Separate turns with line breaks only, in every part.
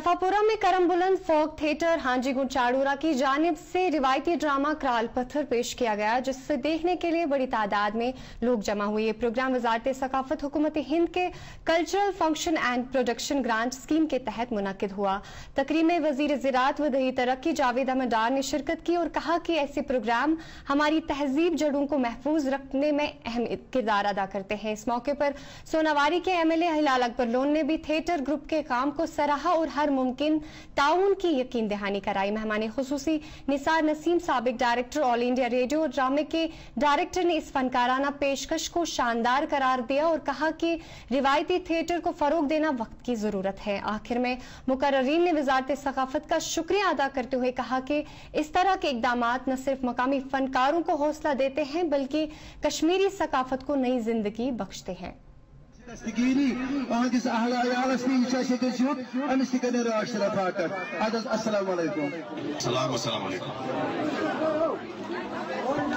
सफापुरा में करम बुलंद फोक थिएटर हाजी गुंड चाड़ूरा की जानिब से रिवायती ड्रामा कराल पत्थर पेश किया गया, जिससे देखने के लिए बड़ी तादाद में लोग जमा हुए। ये प्रोग्राम वजारत सकाफत हुकूमत हिंद के cultural function and production grant scheme के तहत मुनक्किद हुआ। तकरीब में वजीर ज़राअत व दही तरक्की जावेद अहमद डार ने शिरकत की और कहा कि ऐसे प्रोग्राम हमारी तहजीब जड़ों को महफूज रखने में अहम किरदार अदा करते हैं। इस मौके पर सोनावारी के MLA हिलाल अकबर लोन ने भी थिएटर ग्रुप के काम को सराहा और हर मुमकिन ताउन की यकीन दहानी कराई। मेहमान खुसूसी निसार नसीम, साबिक डायरेक्टर ऑल इंडिया रेडियो और ड्रामे के डायरेक्टर, ने इस फनकाराना पेशकश को शानदार करार दिया और कहा कि रिवायती थिएटर को फरोग देना वक्त की जरूरत है। आखिर में मुकर्रीन ने वजारत सकाफत का शुक्रिया अदा करते हुए कहा कि इस तरह के इकदामात न सिर्फ मकामी फनकारों को हौसला देते हैं बल्कि कश्मीरी सकाफत को नई जिंदगी बख्शते हैं।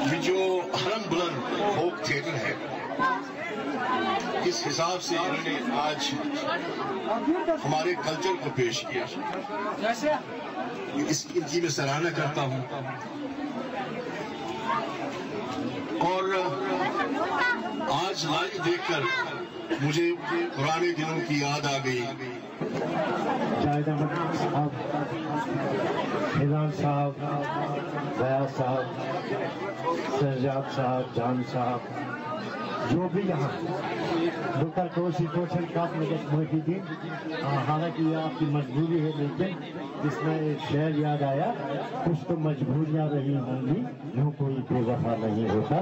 ये जो हरम बुलंद फोक थिएटर है, इस हिसाब से इन्होंने आज हमारे कल्चर को पेश किया, इनकी मैं सराहना करता हूं। और आज लाइव देखकर मुझे पुराने दिनों की याद आ गई।
जावेद अहमद साहब, हिजान साहब, जया साहब, सरजाब साहब, जान साहब, जो भी यहाँ डॉक्टर कोशिश काफ मोहिद्दीन, हालांकि ये आपकी मजबूरी है, लेकिन इसमें एक शेर याद आया, कुछ तो मजबूरियाँ रही होंगी, यूँ कोई बेवफा नहीं होता।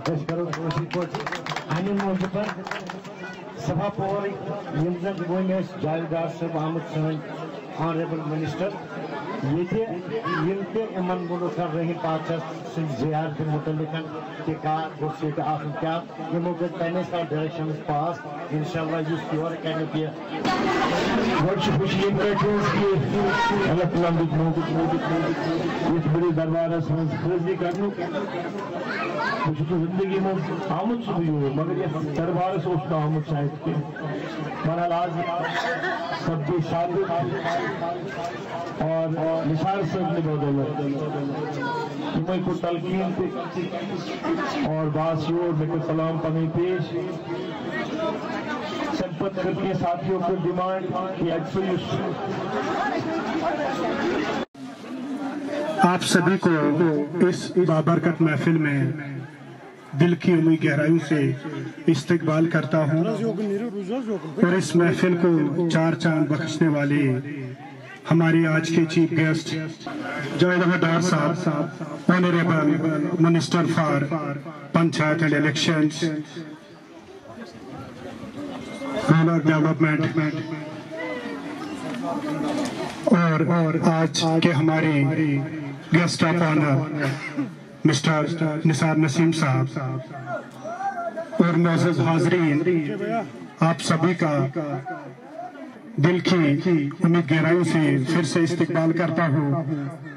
बस करो कोशिश आने मौके पर सभापति जावेदार साहब आमद सन ऑनरेबल मिनिस्टर ये इमन मुल्क कर रही बात जियारत मुतल्लिकन कि क्या यमो गज पहले सा डायरेक्शन पास इंशाल्लाह यूज प्योर कहने की अल्लाह ताला इस बड़ी दरबार फर्जी करने कुछ तो जिंदगी में आमद से भी हो, मगर ये दरबार से उसका आमद शायद के बहरहाल आज सबकी शादी और निसार साहब ने बदौलत तुम्हें को तलकीन और बासियों में सलाम पनी पेश संपत करके साथियों को डिमांड कि
आप सभी को इस बाबरकत महफिल में दिल की उम्मीद गहराइयों से इस्तकबाल करता हूँ और इस महफिल को चार चांद बख्शने वाले हमारे आज के चीफ गेस्ट जावेद अहमद डार साहब, honourable minister for panchayat and elections, rural development, और आज के हमारे guest of honour mister Nisar Naseem साहब और मोअज़्ज़ज़ हाज़रीन, आप सभी का दिल की उम्मीद गहराइयों से फिर से इस्तकबाल करता हूँ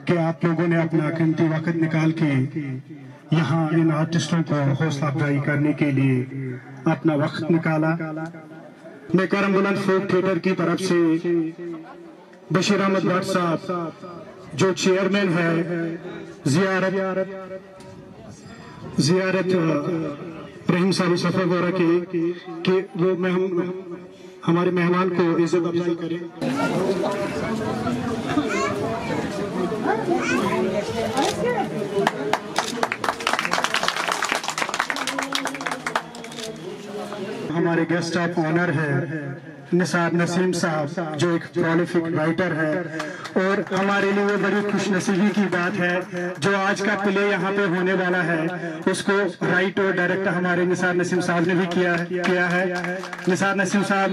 कि आप लोगों ने अपना कीमती वक्त निकाल के यहाँ इन आर्टिस्टों को हौसला अफजाई करने के लिए अपना वक्त निकाला। मैं करम बुलंद फोक थिएटर की तरफ से बशीर अहमद भट्ट साहब जो चेयरमैन है जियारत रहीम साहब सफापुरा के वो मैं हमारे मेहमान को इज्जत अफजाई करें। हमारे गेस्ट ऑफ ऑनर है निसार नसीम साहब जो एक प्रोलिफिक राइटर है, और हमारे लिए बड़ी खुशनसीबी की बात है जो आज का प्ले यहाँ पे होने वाला है उसको राइट और डायरेक्टर हमारे निसार नसीम साहब ने भी किया है। निसार नसीम साहब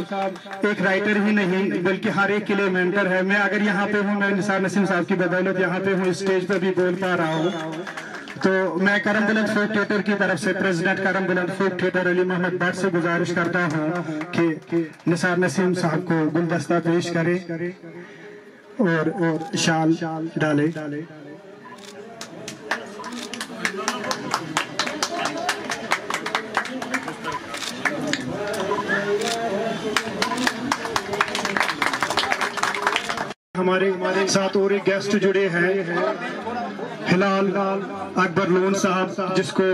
एक राइटर ही नहीं बल्कि हर एक के लिए मेंटर है। मैं अगर यहाँ पे हूँ, मैं निसार नसीम साहब की बदौलत यहाँ पे हूँ, स्टेज पे भी बोल पा रहा हूँ। तो मैं करम बुलंद फोक थिएटर की तरफ से प्रेसिडेंट करम बुलंद फोक थिएटर अली मोहम्मद भट्ट से गुजारिश करता हूँ कि निसार नसीम साहब को गुलदस्ता पेश करे और शाल डाले। ہمارے ساتھ اور ایک گیسٹ جڑے ہیں ہلال اکبر لون صاحب، جس کو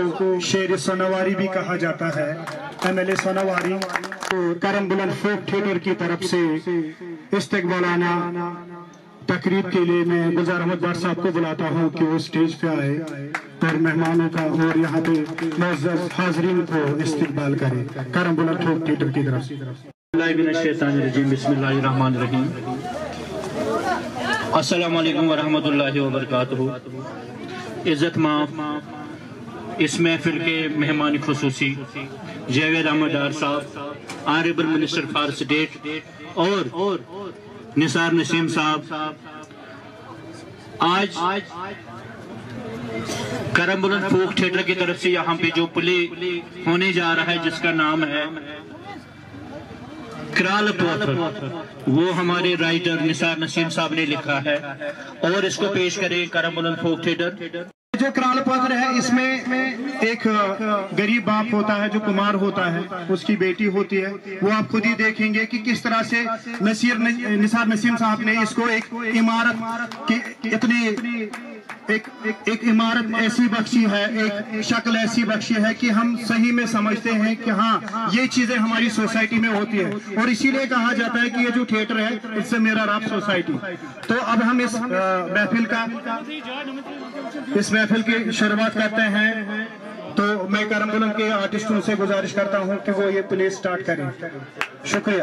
شیر سوناواری بھی کہا جاتا ہے، MLA سوناواری، کرم بلند فوک تھیٹر کی طرف سے استقبالانہ تقریب کے لیے میں گلزار احمد بٹ صاحب کو بلاتا ہوں کہ وہ سٹیج پہ آئے اور مہمانوں کا اور یہاں پہ معزز حاضرین کو استقبال کرے کرم بلند فوک تھیٹر کی طرف سے۔
بسم اللہ الرحمن الرحیم۔ السلام علیکم ورحمۃ اللہ وبرکاتہ۔ عزت ماف اس محفل کے مہمان خصوصی جاوید احمد ڈار صاحب، آنریبل منسٹر فار اسٹیٹ، اور نثار نسیم صاحب، آج کرم بلند فوک تھیٹر کی طرف سے یہاں پہ جو پلے ہونے جا رہا ہے جس کا نام ہے کرال پوتھر، وہ ہمارے رائٹر نثار نسیم صاحب نے لکھا ہے اور اس کو پیش کرے کرم بلند فوک تھیٹر۔
جو کرال پوتھر ہے، اس میں ایک غریب باپ ہوتا ہے جو کمار ہوتا ہے، اس کی بیٹی ہوتی ہے، وہ آپ خود ہی دیکھیں گے کہ کس طرح سے نثار نسیم صاحب نے اس کو ایک عمارت کی اتنی ایک عمارت ایسی بخشی ہے، ایک شکل ایسی بخشی ہے کہ ہم صحیح میں سمجھتے ہیں کہ ہاں یہ چیزیں ہماری سوسائٹی میں ہوتی ہے، اور اسی لیے کہا جاتا ہے کہ یہ جو تھیٹر ہے اس سے میرا رب سوسائٹی۔ تو اب ہم اس محفل کی شروعات کرتے ہیں، تو میں کرم بلند کے آرٹسٹوں سے گزارش کرتا ہوں کہ وہ یہ پلے سٹارٹ کریں۔ شکریہ۔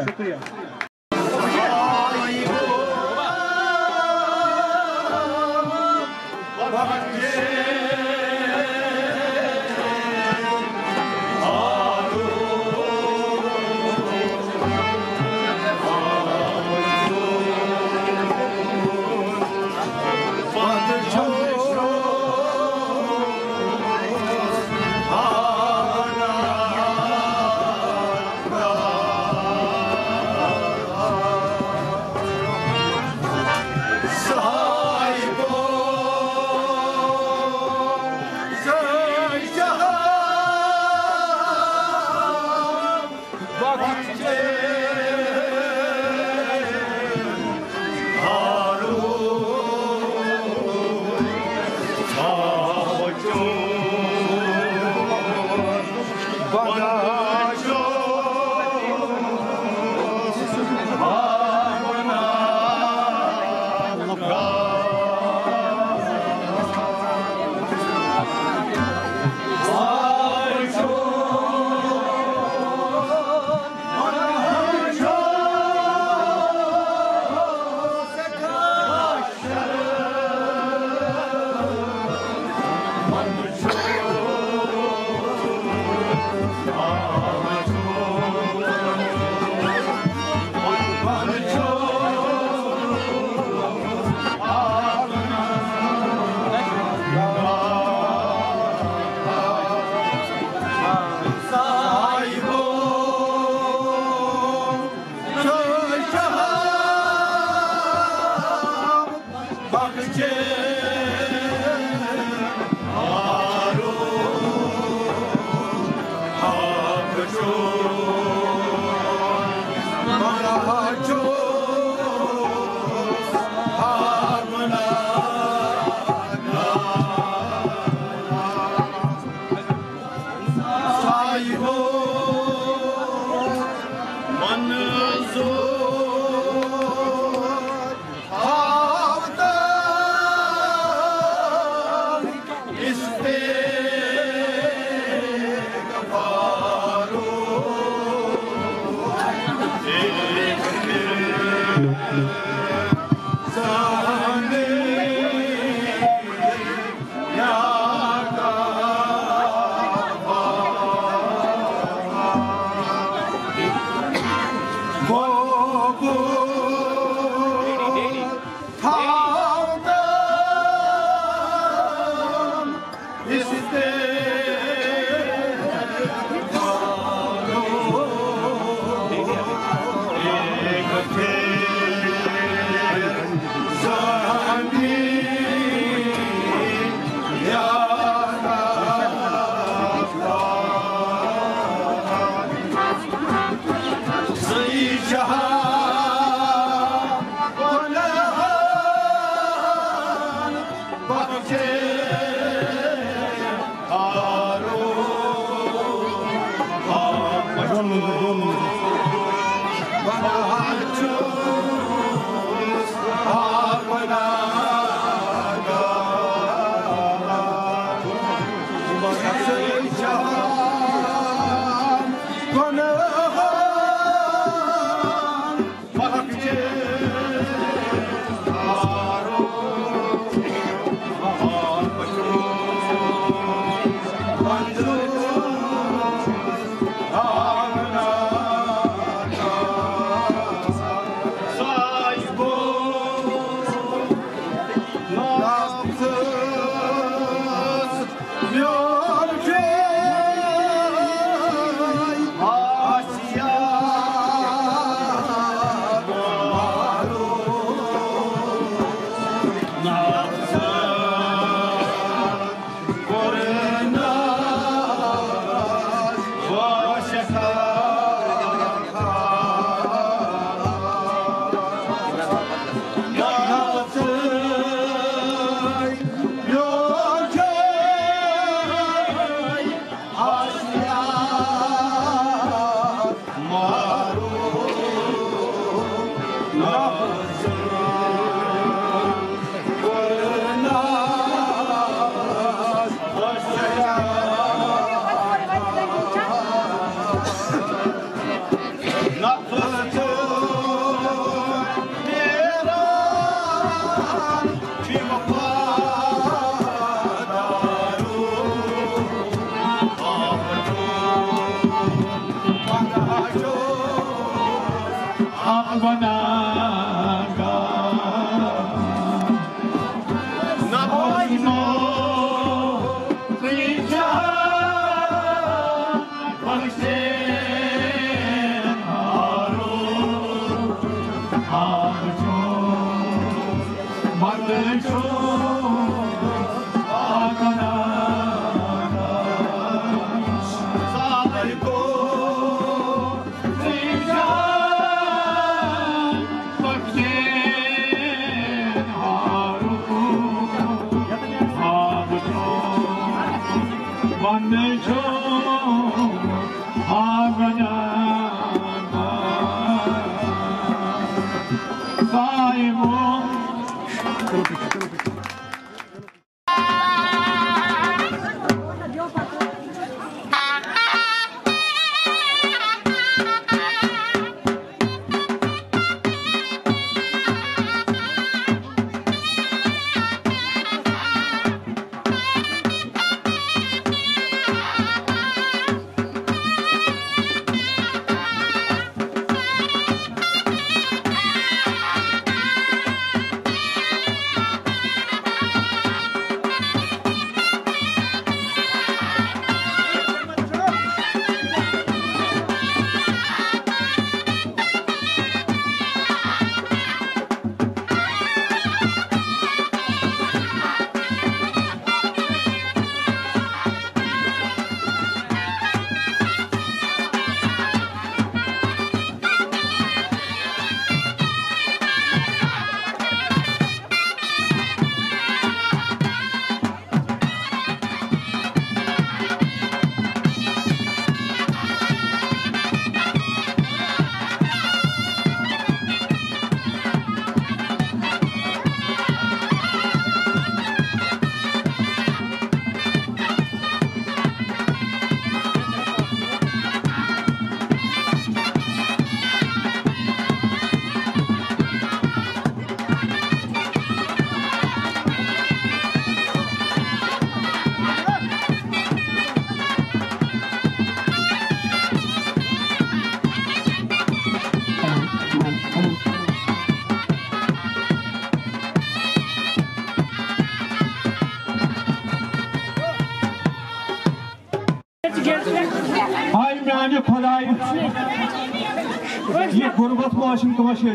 یہ غربت معاشی تماشے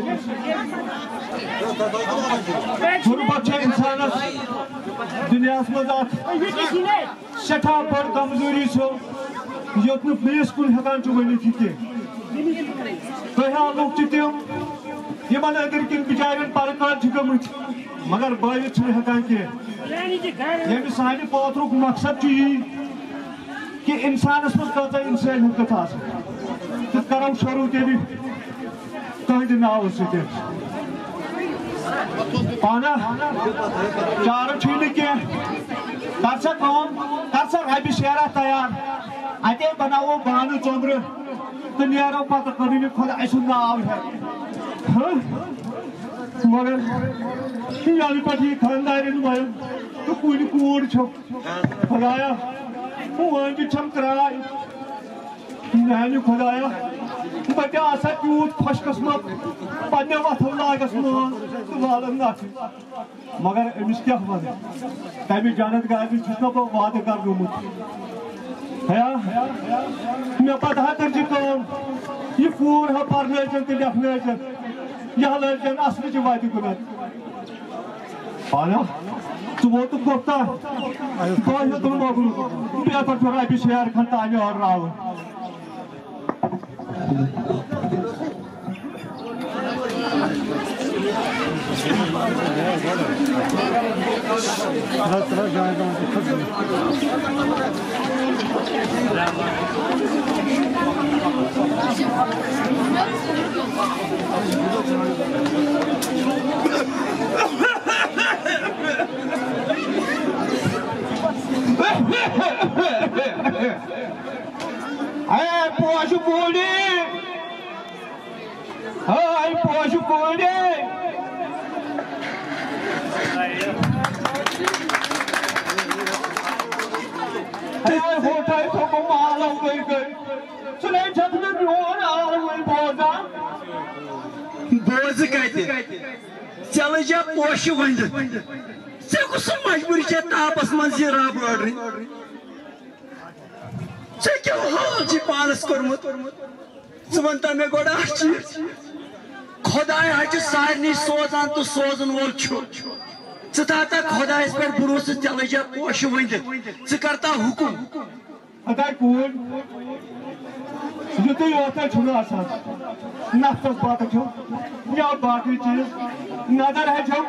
غربت انسانس دنیا مز سٹھا بڑ کمزوری یوت بیس کن ہکان ورنت تہ لوگ تم یمن ادر کن بچارن پرکار گمت مگر بٲوِتھ ہکان کی یعنی سانہ پوترک مقصد یہ کہ انسانس مز کۭژاہ انسانیت تو کرو شروع تیل تہند ناو ست پانا چار کی کر سا کر سا ربہ شیرہ تیار اتے بناو بانہ ژوٚمبرٕ تو نیرو پتہ کٔرِو خدا سُنٛد ناو ہے مگر ینہٕ پٮ۪ٹھ یہ خاندارن ون تو کُنہِ کوٗر چھم خدایا وٲنٛجہِ چھم کرٛاے میانہ خدایا بہ تہ آسا تیوت خوش قسمت پنہ وتھو لاگس مان تو والن نتھ مگر امس کیا ون تمہ جنت گاڑی چھس بہ وعدہ کر گومت مے پتہ کر یہ کور ہا پرنچن تو لکھنچن یہ لڑکن اصل وتہ گنت پانا ژٕ ووتُکھ گۄپتا بہٕ ہیوٚتُن موٚکلُن بہتر چھُ رۄپیہِ شیر کھنٛڈ تانہِ ہورناوُن
Thank you.
poşu koydu. Hayır hotay topu mağlam koy. Süleyman çatının yoğun ağlamın boza.
Bozu kaydı. Çalacak poşu vandı. Sen kusum mecburi çet tapas manzir abur. Sen ki halci panas kormut. Sıvanta me goda açı. Khodaya hacı sarni sozan tu sozun wol çu. Sıtata Khodaya es per burusu çalacak poşu vandı. Sıkarta hukum.
Aday kun. Yüzü yorta çunu asas. Naftas batı çok. Ya bakı çiz. Nazar है çok.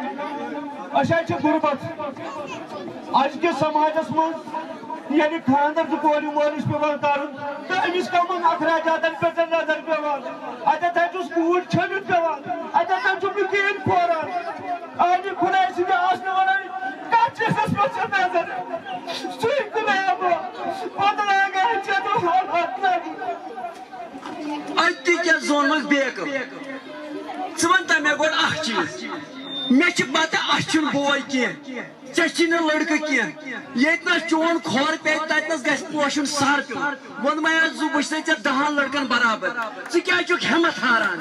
Aşağı çık gurbet. आज के समाजस मज यानी खानदार तो कोरी Morris पे करन तो अमिस कमन अखराजातन पे नजर पेवान अदा था जो स्कूल छमित पेवान अदा था जो बिकेन कोरान आज खुदाई से आसने वाला काचे सस्पच नजर सुई कुनाया बो बदला गए चलो हालत लगी
अति क्या जोनमस become sıvanta me god ah çiz me ç bata açın boy ki çeçine लड़का ki yetna çon khor pe tatnas gas poşun sarp von maya zu buşte ç 10 लड़कन barabar ç kya çuk himmat haran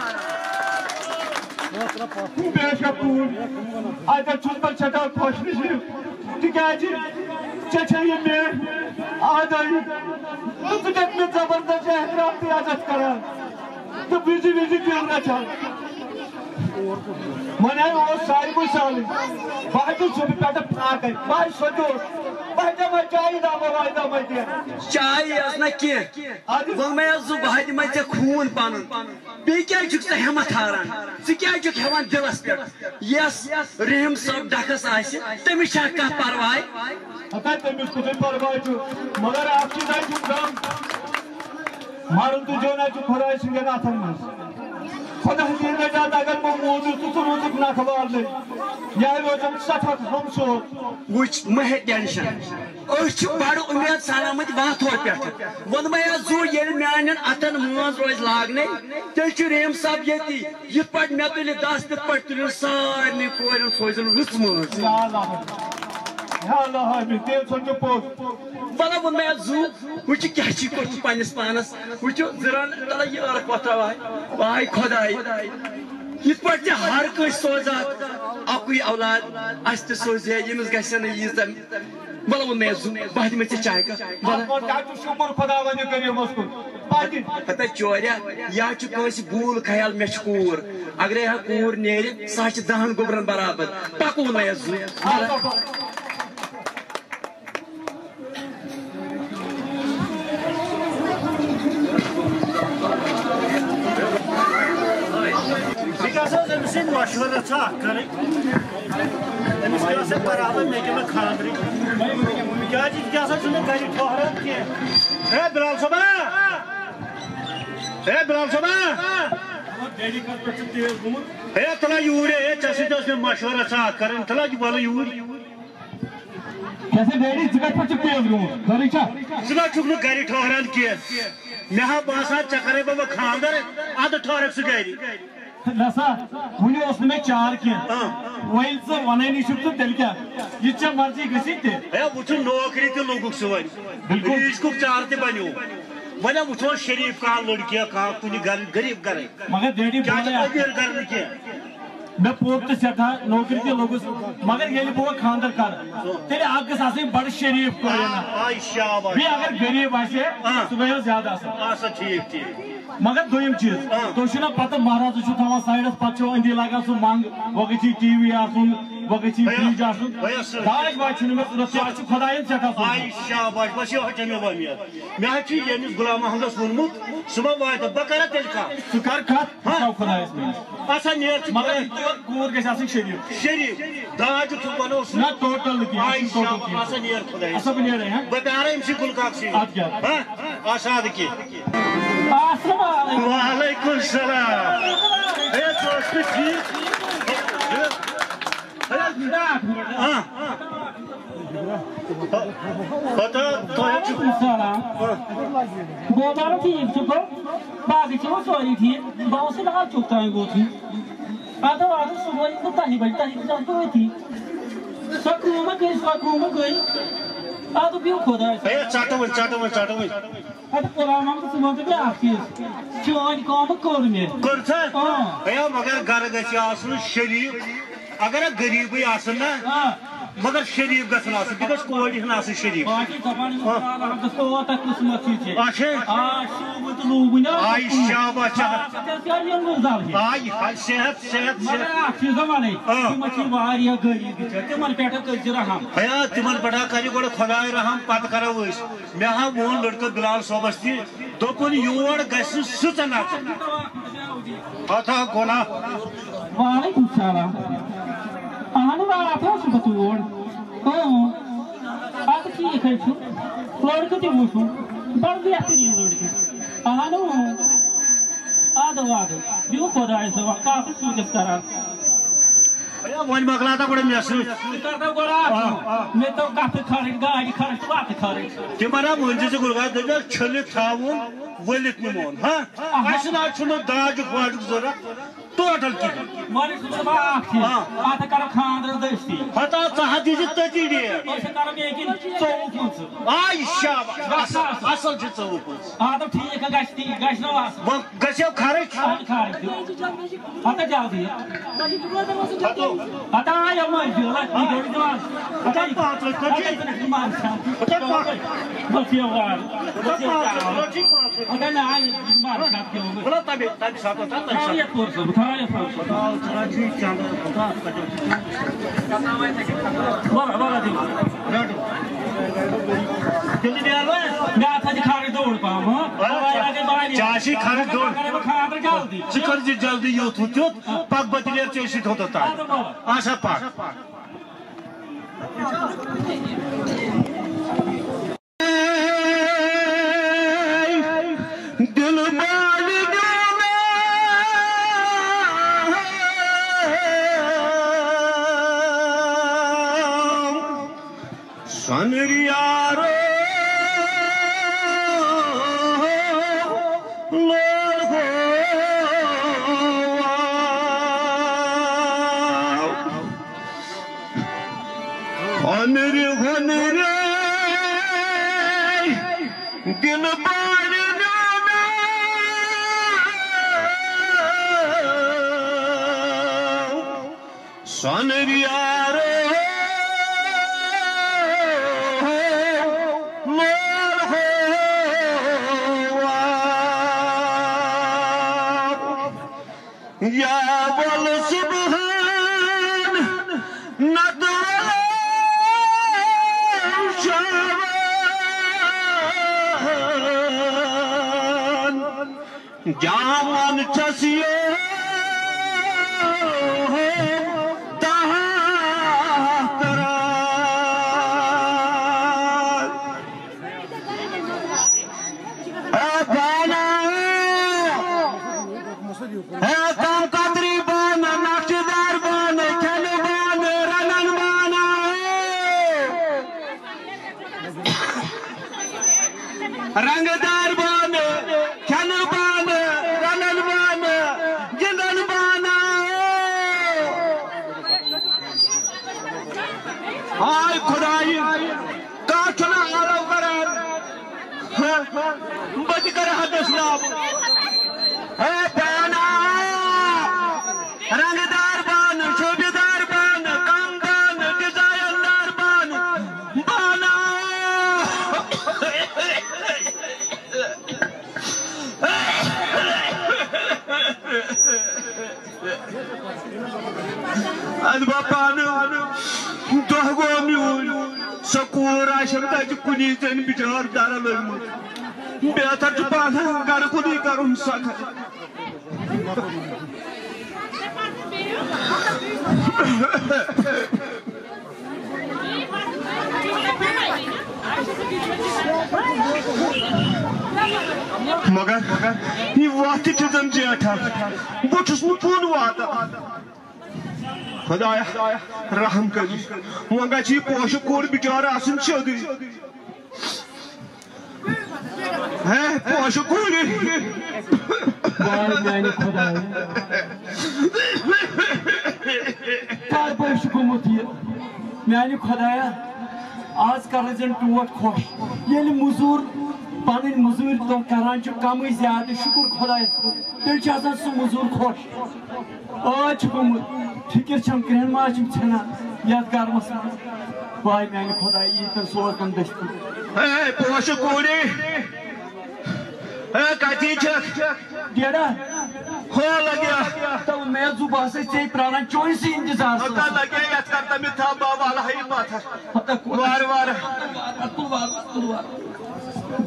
बेशकूर आज छुपल छटा खोशनिशी तिकाजी चचये में आदई तुझे में जबरदस्त एहतराम की आदत करा तो बिजी करना चाह मने वो सारी को साली बाहर तो सुबह पैदा पार कर बाहर सोचो बाहर जब चाय दावा दिया
चाय असना की von maya zu bahid me ç खून panun be kya çuk sa himmat haran ç kya çuk hevan dilas pe yes rehim sab dakas aisi temi şakka parvay
हता तमिस कुछ परवाह छु मगर आपकी दाई छु काम मारन तु जोना छु खुदाई सिंगे नाथन मस खुदा दिन में जाता अगर वो मौजूद तो रोज ना खबर ले या रोजम सफर हम सो
which meh tension öç bad umid salamat baat hor pet von maya zu yel meanen atan moz roz lagne tel chu rem sab yeti yit pat me tuli das te pat tuli sarni koyun soyzun rusmuz
या अल्लाह मी ते सोचो पोस
bana von maya zu which kya chi ko panis panas which ziran tala yar kota vay khodai yit pat har koy sozat akui aulad ast soze yimiz gasana yizdan bana von maya zu bahdi me çay ka bana
और का तू शुक्र खुदा वने करियो मस्को पादी
pata chorya ya chu kosi bul khayal me chkur agre ha kur neri sach dahan gobran barabar paku von maya zu
मशवरा कर बराबर मे खानदारी क्या गर ठहरान कह बिलाल सबा तला यूर मे मशवरा कर तला बल यूर चुक गर ठहरान कह मे हा बसान चे करे बा खानदार अद ठहर सह गर
नसा वुनि ओस मे चार के वैल से वने निशुक तो तेल क्या इच्छा मर्जी गसी ते
है वुचु नौकरी ते लोगुक सवन बिल्कुल इसको चार ते बन्यो वने वुचो शरीफ का लड़किया का कुनी गरीब करे
मगर डेडी बोले
अमीर करने के
मैं पोत से था नौकरी के लोगों मगर ये बो खानदार कर तेरे आग के साथ बड़ शरीफ को लेना
आई शाबाश
भी अगर गरीब आसे सुबह ज्यादा
आसा ठीक
मगर दोयम चीज तो छना पता महाराज छु थवा साइडस पछो अंदी लगा सु मांग वगची टीवी आसुन वगची फ्रिज आसुन दाज बात छु में रत्या छु खुदायन सेठा सु
आई शाबाश बस यो हटने वामिया मैं छु यमिस गुलाम अहमद वनमुत सुबह वायत बकरा तेल का
सुकर खत सौ खुदायस में
आसा नियर
मगर कोर के साथ शरीफ
दाज छु बनो
ना टोटल की
आई शाबाश आसा नियर खुदायस
सब नियर है
बतारे इमसी गुलकाक से हां आसाद की वालेकुम सलाम ए दोस्त ठीक हां पता तो है
सलाम बोबार ठीक छको
باقی چھو سوری تھی بہت سے لگا چکتا ہے وہ تھی آدھا صبح کو تاہی بجی جانتے تھی سکروں میں گئی آدھا بیو کھودا ہے
چاٹو
آدھا قرآن ہم صبح سے بھی آپ چیز چوانی کام کر میں
کرتا ہے مگر گھر گھر آسن شریف اگر غریبی آسن نا مگر شریف گژھن آسن تہِ گژھِ کورِ ہن آسٕنۍ شریف
باقی زبان میں کوتاہ قسمت چھ
اچھا
لوگ
آئی شاباش آئی صحت
زمانے تم غریب تمن پہ رحم
حیا تمن پہ کر گۄڈٕ خۄداے رحم پتہٕ کرو أسۍ مےٚ ہا ووٚن لڑکہٕ بلال صٲبس تہِ دوٚپُن یور گژھِ سٕژ نژُن فتح گۄناہ
وعلیکم السلام اہن رات اوس بہٕ تور ادٕ ٹھیٖک حظ چھُ لڑکہٕ تہِ وٕچھُن بڑٕ بہتریٖن لڑکہٕ اہن ادٕ بِہِو خۄدایس حوالہٕ کتھ چھُ وٕنکٮ۪س کران
وۄنۍ مۄکلاو تا گۄڈٕ مےٚ سۭتۍ
کرو گۄڈٕ مےٚ تو کتھٕ کھرٕنۍ گاڑِ کھرٕنۍ تہٕ وتہٕ کھرٕنۍ
تِمن ہا مٔنزِ ژٕ گُلگاز دٔپِکھ چھٔلِتھ تھاوُن ؤلِتھ نِمون ہا اَسہِ نہ چھُنہٕ داجُک واجُک ضوٚرتھ ٹوٹل کِہیٖنۍ
وۄنۍ چھُس بہٕ اکھ چیٖز اتھ کرو خاندرس دٔستی
ہتا ژٕ ہا دِزِ تٔتی ڈیٹ
أسۍ کرو بیٚیہِ کِنۍ 24
آے شاباش اصل چھِ 24
ادٕ ٹھیٖک گژھِ تی گژھِ نہ آسُن
وۄنۍ گژھیو خرٕچ
ہتا جلدی ہتا آیو منزل دوڑ پام
چاشی خرٕچ دوڑ
خاندر جلدی
ژٕ کٔرزِ جلدی یوٚت ہُہ تیُتھ پک بہٕ تہِ نیرٕ ژےٚ سۭتۍ ہوٚتَتھ تام اچھا پک جامن چسیو رنگدار بان کھن بان رنن بان گندن بانا آئے خدائی کاٹھنا عالم کران بچ کر حد اسلام اے بانا رنگدار بان شوبیدار بان کام بان ڈیزائن دار بان بانا باپان دہ گو میون سکور آشن تجہ کنی زن بچار دار لگمت بہتر پانا گر کُنی کرن سخت مگر یہ وقت زن زیٹھا بہٕ چھُس نہٕ کُن واتان خدایا رحم کری وۄنۍ گژھِ یہِ پوشہٕ کُل بِچارٕ آسُن سیوٚدُے है पोश कूली
मैंने खुदा कर पोश गुमुत ये मैंने खुदाया आज कर जन टोट खुश ये मजूर पन मजूर तो करान कम ज्यादा शुक्र खुदायस तेल सह मजूर खुश आज गुमुत फिक्र ग्रहण माज छना यथ गर्मस वाय मैंने खुदा ईद सोजन दस्ती
पोश कूली कती
डेड़ा
हो लगे
तो मैं जुबा से चे प्राण चोई से इंतजार
पता लगे यत करता में था बाबा वाला पता वार वार
तू वार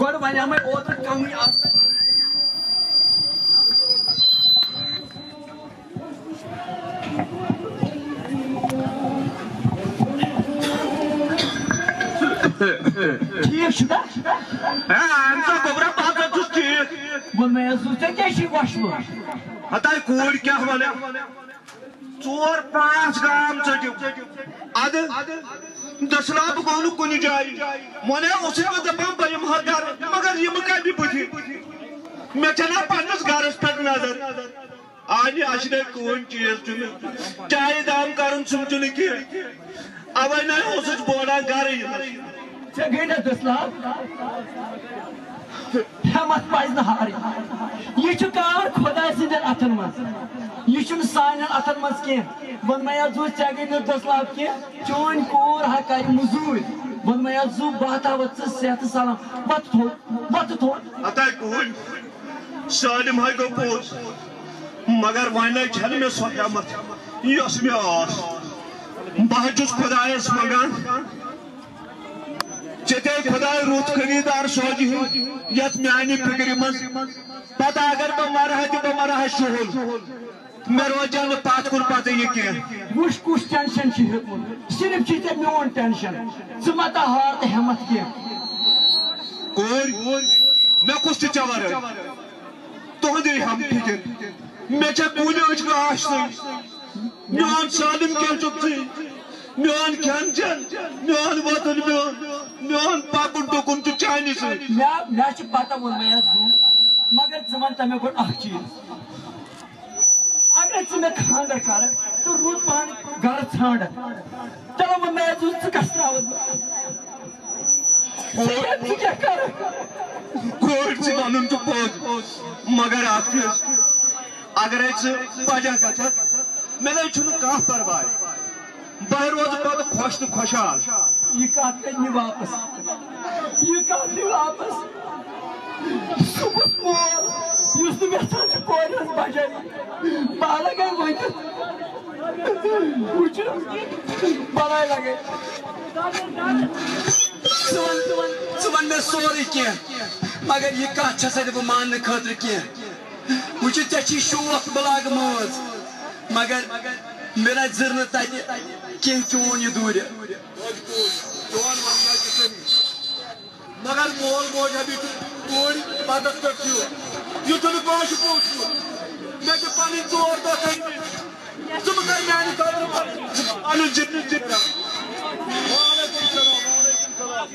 गोड़ वने में ओत कमी ठीक शुदा
अंसा गोबरा बात तो ठीक
वो मैं सोचे क्या शी वशलो
हता कोड क्या वाले 4-5 गाम चटियो आद 10 लाख कोन कुन जाई मने उसे दपा बयम हर घर मगर ये मका भी बुझी मैं चला पन्नस गारस पर नजर आज आशने कोन चीज तुम चाय दाम करन सुमचुन की अब ना उस बोला घर
Segunda dos lados, Hamas pais na área. Isso cara khoda se der atan mas. Isso sanan atan mas que. Bom mas azu segunda dos lados que. Chon cor ha kai muzur. Bom mas azu bata vat set salam. Vat thor.
Atai koi. Salim hai go pos. Magar vaina chhal me sohyamat. Yas me aas. Bahjus khudayas magan. चेते खुदा रूत खरीदार सोजी यत म्यानी फिक्र मज पता अगर बमारा है तो बमारा है शोहल मैं रोजान पात कुल पाते ये क्या
वुश कुछ टेंशन सिर्फ चीते म्योन टेंशन सुमता हार्ट हिम्मत के
कोई मैं कुछ चवर है तो दे हम फिक्र मैं चा कूले उच का आश म्योन सालिम के चुपती म्योन खानचन म्योन वतन म्योन पाकुन टोकुन तो चाइनीज
मैं पता वो मैं मगर जमान तमें को अख चीज अगर तुम्हें खानदार कर तो रोज पान घर छाड़ चलो वो मैं तुझसे कसरा क्या कर
कोई सी मालूम तो पहुंच मगर आपके अगर एक बाजा का था मैंने चुन कहाँ पर भाई बाहर रोज बाद खुश तो खुशहाल
ये काट नहीं वापस Jūs tu mėsan čia kojas bažiai. Balagai vaikas. Učiu. Balai lagai. Suvan में सोरी किया मगर ये काचा से वो मान खतर किया मुझे तेची शौक बलाग मोज मगर मेरा जर्न ताकि क्या चोन ये दूर मगर मोल मोज अभी कोई मदद करती हो ये तो निकाश पोस्ट मैं तो पानी जोर दो तुम कर मैं निकाल अनु जितने जितना वालेकुम सलाम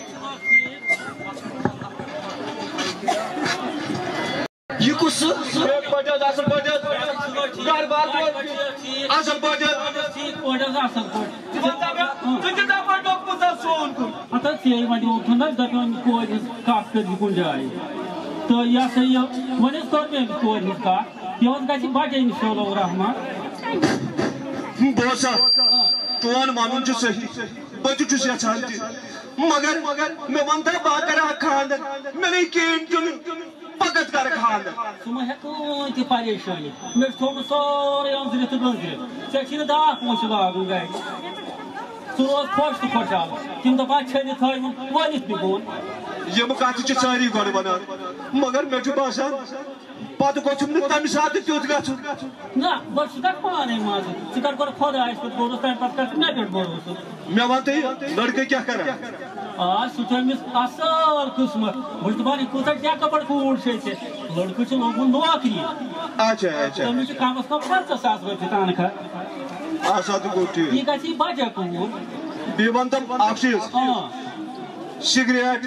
ये कुछ बजट आसन बजट घर बात आसन बजट ठीक बजट आसन
बजट जितना बड़ लोग पुता सोन को
आता से वाली उठना दपन को काट कर निकल जाए तो या से ये वने स्टोर में को निका ये उनका सी बात है इंशाल्लाह रहमान
बोसा तोन मानून जो सही बजट जो से चाहती मगर मैं बनता बात करा खान मैंने केन पकड़ कर खान
सुमा है कोई परेशानी मैं थोड़ा सारे अंदर तो बंद सेक्शन दा पहुंच लागू गए तो खोज तो खोजा तुम तो बात छे था वालिस भी बोल
ये मकात च सारी गड़ बना मगर मैं जो बासा पात को तुमने तम साथ त्योत गाछ
ना बस का पाने माज शिकार कर खोदा इस पर बोलो टाइम पास कर ना कर बोलो
मैं मानते लड़के क्या कर
आज सुचन में असल किस्मत मुझे कुछ क्या कपड़ को उड़ से लड़के से लोगों नौकरी
अच्छा
तो मुझे काम का 50,000 रुपए तान का
आशा तो गोटी
ये कैसी बाजा को
बेवंतम ऑक्सीज
हां
सिगरेट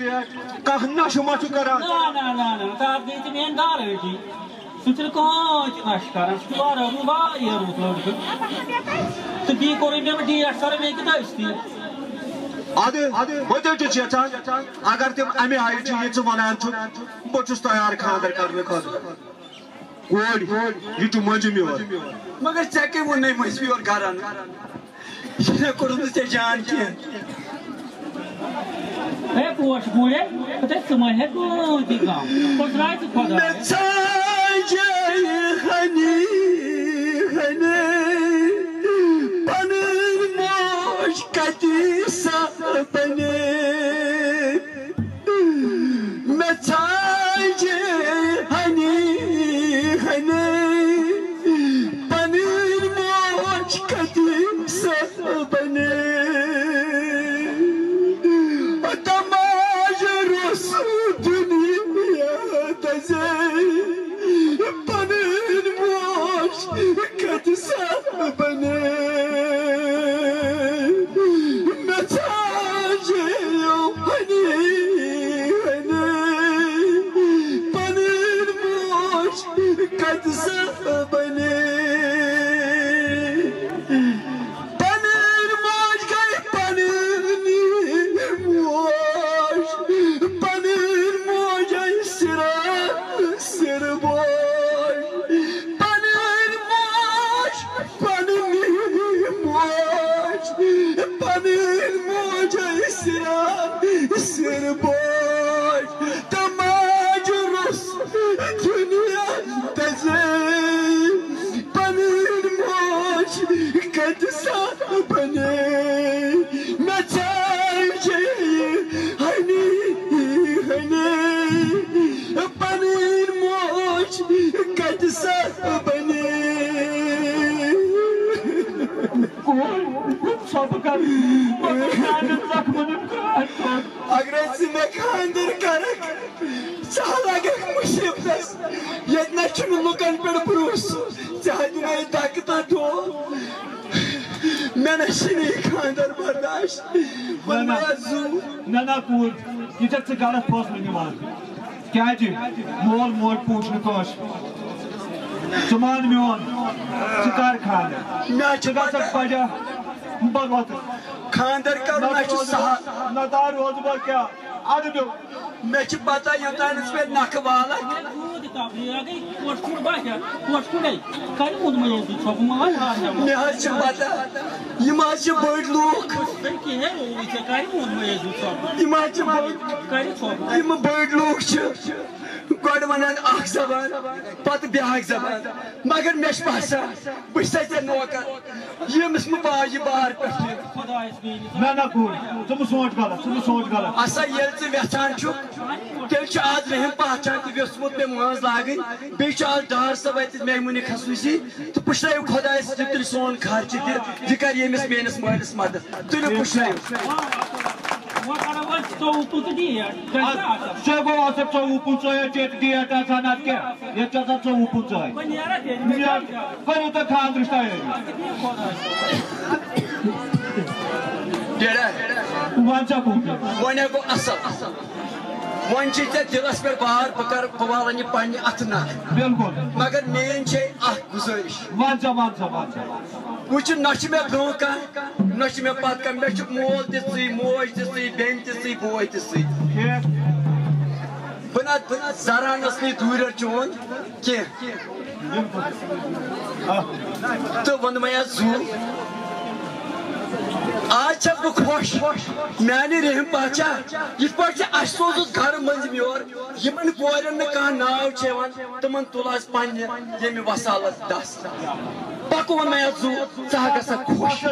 कह नशो करा
तार गई मेन दार बेटी सह नश कर रूत लड़क तो बी कोर मे डेट कर मे कि
बत यचान अगर तुम अमे आय वन बहुत तैयार खानदर करने कोड़ मंज मोर
मगर ऐ कम वो मस योर कर कोर जान
Hey, poxa, mulher, até que mãe é com digão. Por trás do quadrado. गलत फैसले निमान क्या मोल मोल पूछने मान मोन कर खान बजा बगवत
खानदर कर
नदार रोज बह क्या अद
मे पता योतान पे नख वाला मे पता बड़ लूक बड़ लूक गोड वनान जबान पत ब्या जबान मगर मे बसान बह नौकर यमिस बाज बार
पे सोच गलत
असा ये वेचान तेल आज रहीम पहचान तोसमुत मे माज लागन बे आज डार सब मेहमूनी खसूसी तो पुश्र खुदा तुल सोन खर्च तह कर यमिस मेस मालिस मदद तुल पुश्र वन गो असल वन दिलस पे बार बह वालन यह पे अथ नख मगर मेन गुजारिश वह न मे ब्रो कह न मे पत कह मे मोल ती मोज ती बेन ती बोय ती बह जरानस नी दूर चोन तो वन मैं जू आज बह खुश मानी रहीम पहचा ये सोजुस घर मंज मोर इन कोरन कह नाव तम तुल पे वसालत दस पक वन मैं जू गा खुश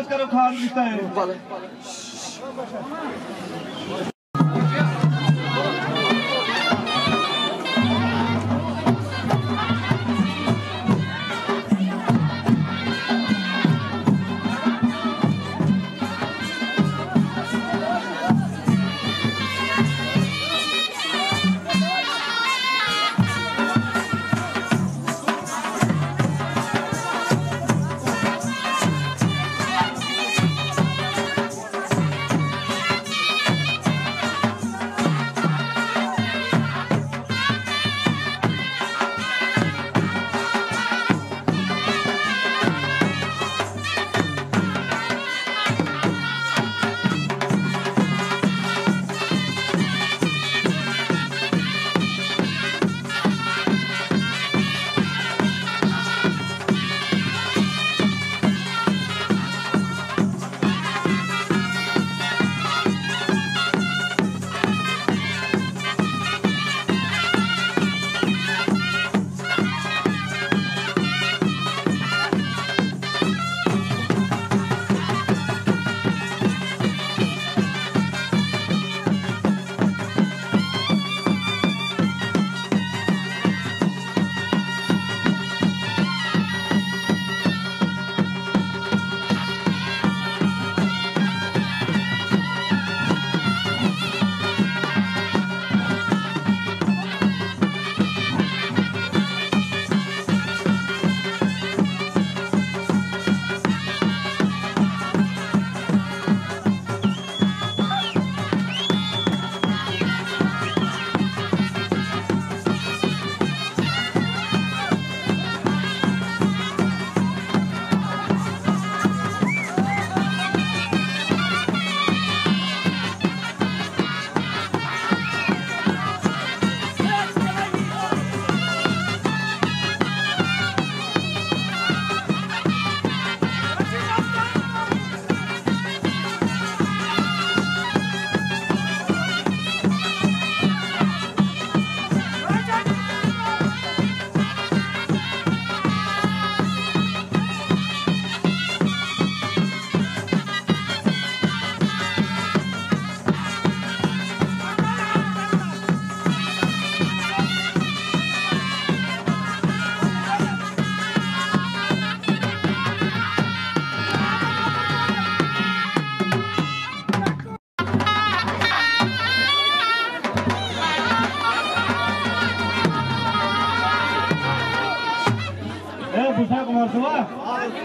कुमार सुबह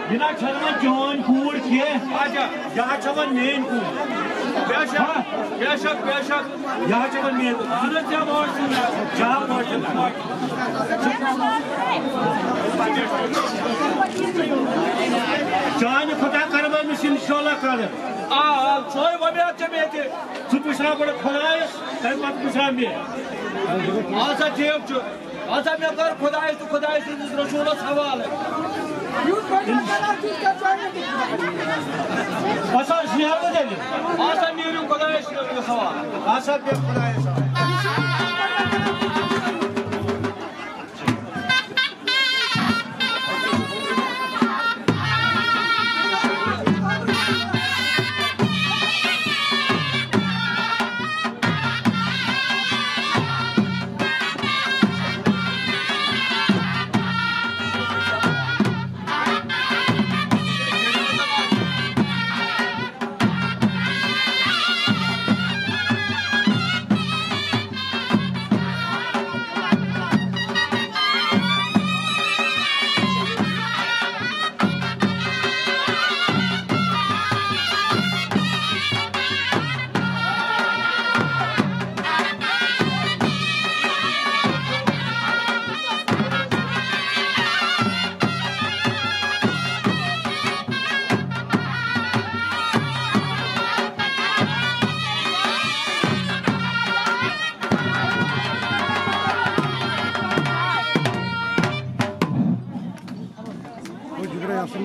बिना छलना चोन कूड़ के आजा यहाँ चवन मेन को बेशक यहाँ चवन मेन सुनो क्या मॉडल जान खुदा करवा में इंशाल्लाह कर सोई वमे चमेते तू पुछना पड़े खुदाए तब मत पुछना में आजा जेब जो आजा मैं कर खुदाए तो खुदाए से रसूल सवाल है आसा शियार को दे आसा नीरू खुदाए सवाल आसा पे खुदाए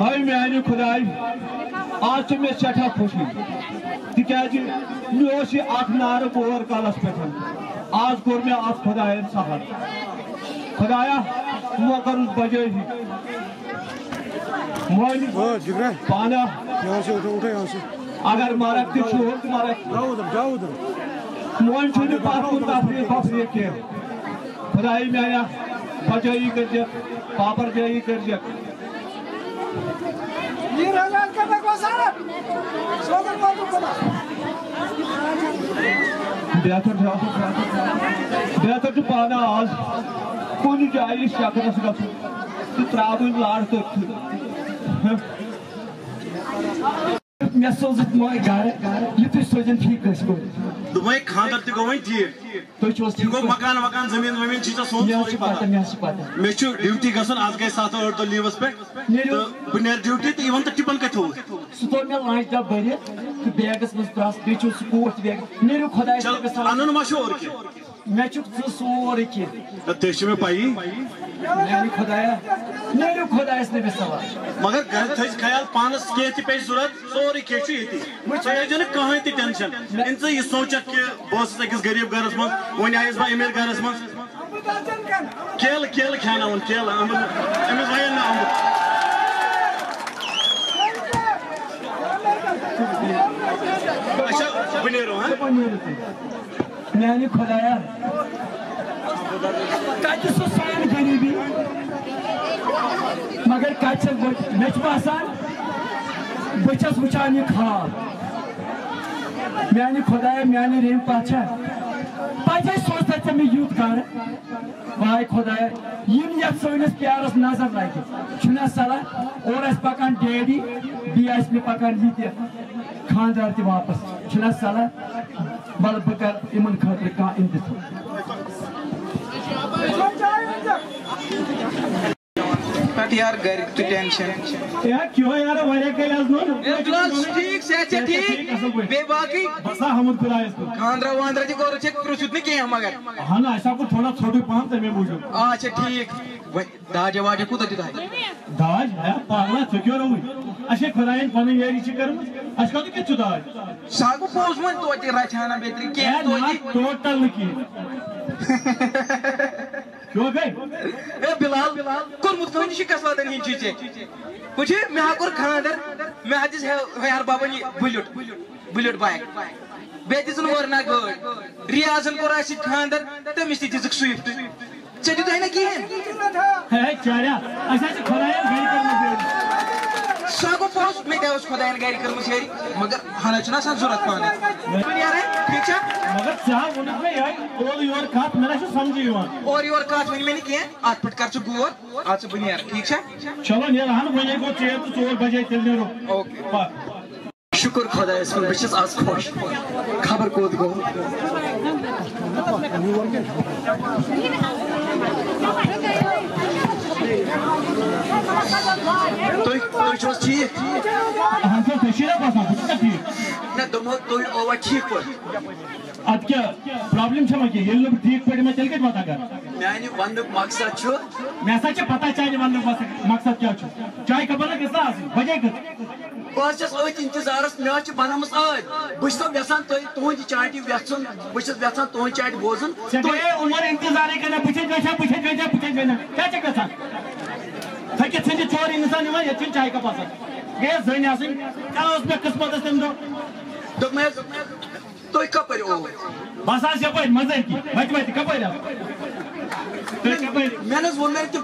हाय मेरे खुदाई आज से मैं सठा खुशी तिकाज मे नार बोर कलस पे आज कोर मे आज खुदायन सफर खुदाया वो कर बजे ही मोइन पाना अगर मारा कुछ हो तुम्हारा जाओ उधर मोइन छुने पापू ताफरी के खुदाई मेरा बजे ही कर दे पापर जय कर दे बेहतर तो पाना आज कुछ जाए शक्ल त्रावन लाड़ तो मैं सोचत मोय घर ये तो सोचन ठीक है इसको
दुबई खानदार ते गोवई ठीक
तो चोस
ठीक मकान जमीन चीज़ सोच मे ड्यूटी गसन आज गए 7-8 तो लीवस पे तो बनेर ड्यूटी तो इवन तो टिपन कथो
सुतो मे लाइट दा बरे तो बैगस में त्रास बेचो स्पोर्ट बैग नेरु खुदा
चल अनन मशहूर के
मैं चुक सोर के
तेश में पाई
नेरु खुदाया नेरु खुदा इसने भी सवाल
मगर घर थइस ख्याल पानस के ति पे जरूरत सोरी के छु यति मुझे जन कहीं ति टेंशन इनसे ये सोच के बॉस से किस गरीब घरस में वनी आइस बा अमीर घरस में केल खाना उन केल एमस भाई ना अच्छा बनेरो हां
मैंने खुदाया काज सो सान गरीबी मगर काज मेच बासान बचस वुचान ये खाब मैंने खुदाया मैंने रेम पाचा पाचा सोचता था मैं यूथ कर भाई खुदाया यम या सोनस प्यारस नजर लागे चुना सला और अस पकान डैडी बी अस में पकान लीते खानदार ते वापस चुना सला बल बकर इमन खातिर का इंतजाम
यार घर की टेंशन
यार क्यों यार वाले के लाज नो
ठीक से ठीक बे बाकी
बसा हमन खुलायस तो
खानदरा वांदरा जी को चेक प्रोसेस नहीं किया मगर
हां ना ऐसा को थोड़ा छोटे पाम ते मैं बुझो
अच्छा ठीक दाज वाज को दे
दाज है पागला चक्यो रहुई अशे खुलायन पने यारी छि करम अश का के दाज
सागु पोस मन तो ते राछाना बेतरी के तो
टोटल की क्यों गए
ए बिलाल कुरमुत कहीं शिकस वादन ही चीजे कुछ मैं हाकुर खानदर मैं हदिस यार बाबा नी बुलेट बाइक बेदिसन वरना गो रियाजन को राशि खानदर तमिस दिजक स्विफ्ट चली तो है ना की है
चारा ऐसा से खुलाया गई करना
सागो पास میں دے اس خدا گھر کر مشری مگر ہنا چنا سان ضرورت پانے یار ٹھیک ہے
مگر چاہ ونک میں یار اور یور کات میں نہ سمجھی یوان
اور یور کات ونی میں کی ات پٹ کر چ گور ات بن یار ٹھیک ہے
چلو نیل ہن ونی گو 4 تو 4 بجے تیل نیرو
اوکے شکر خدا اس پر بچس آج خوش خبر کود گو تو چھوس ٹھیک
ہاں تو تشیرہ پاسا ٹھیک
نہ دمو تو اوور ٹھیک پر
ات کیا پرابلم چھما کی یہ لوگ ٹھیک پڑے میں چل کے بتا کر
میانی ون مقصد چھو
میں سچ پتہ چاہیے ون مقصد کیا چھو چائے خبر کس طرح بجے کت
بہت ات انتظارس مے بنامس آج بس یسان تہد چاٹی ویسن بس یسان تہد چاٹی بوزن
عمر انتظار کرنا بچے کیا گھان تھکت ژھنجہِ ژور انسان یوان ییٚتہِ چھُنہٕ چاے کپ آسان گٔیے زٔنۍ آسٕنۍ کیٛاہ اوس مےٚ قٕسمتس تمہِ دۄہ
دوٚپ مےٚ تُہۍ کپٲرۍ اووُر
بس آس یپٲرۍ منٛزٕے وتہِ کپٲرۍ آو تُہۍ کپٲرۍ
مےٚ نہٕ حظ ووٚن مےٚ تہِ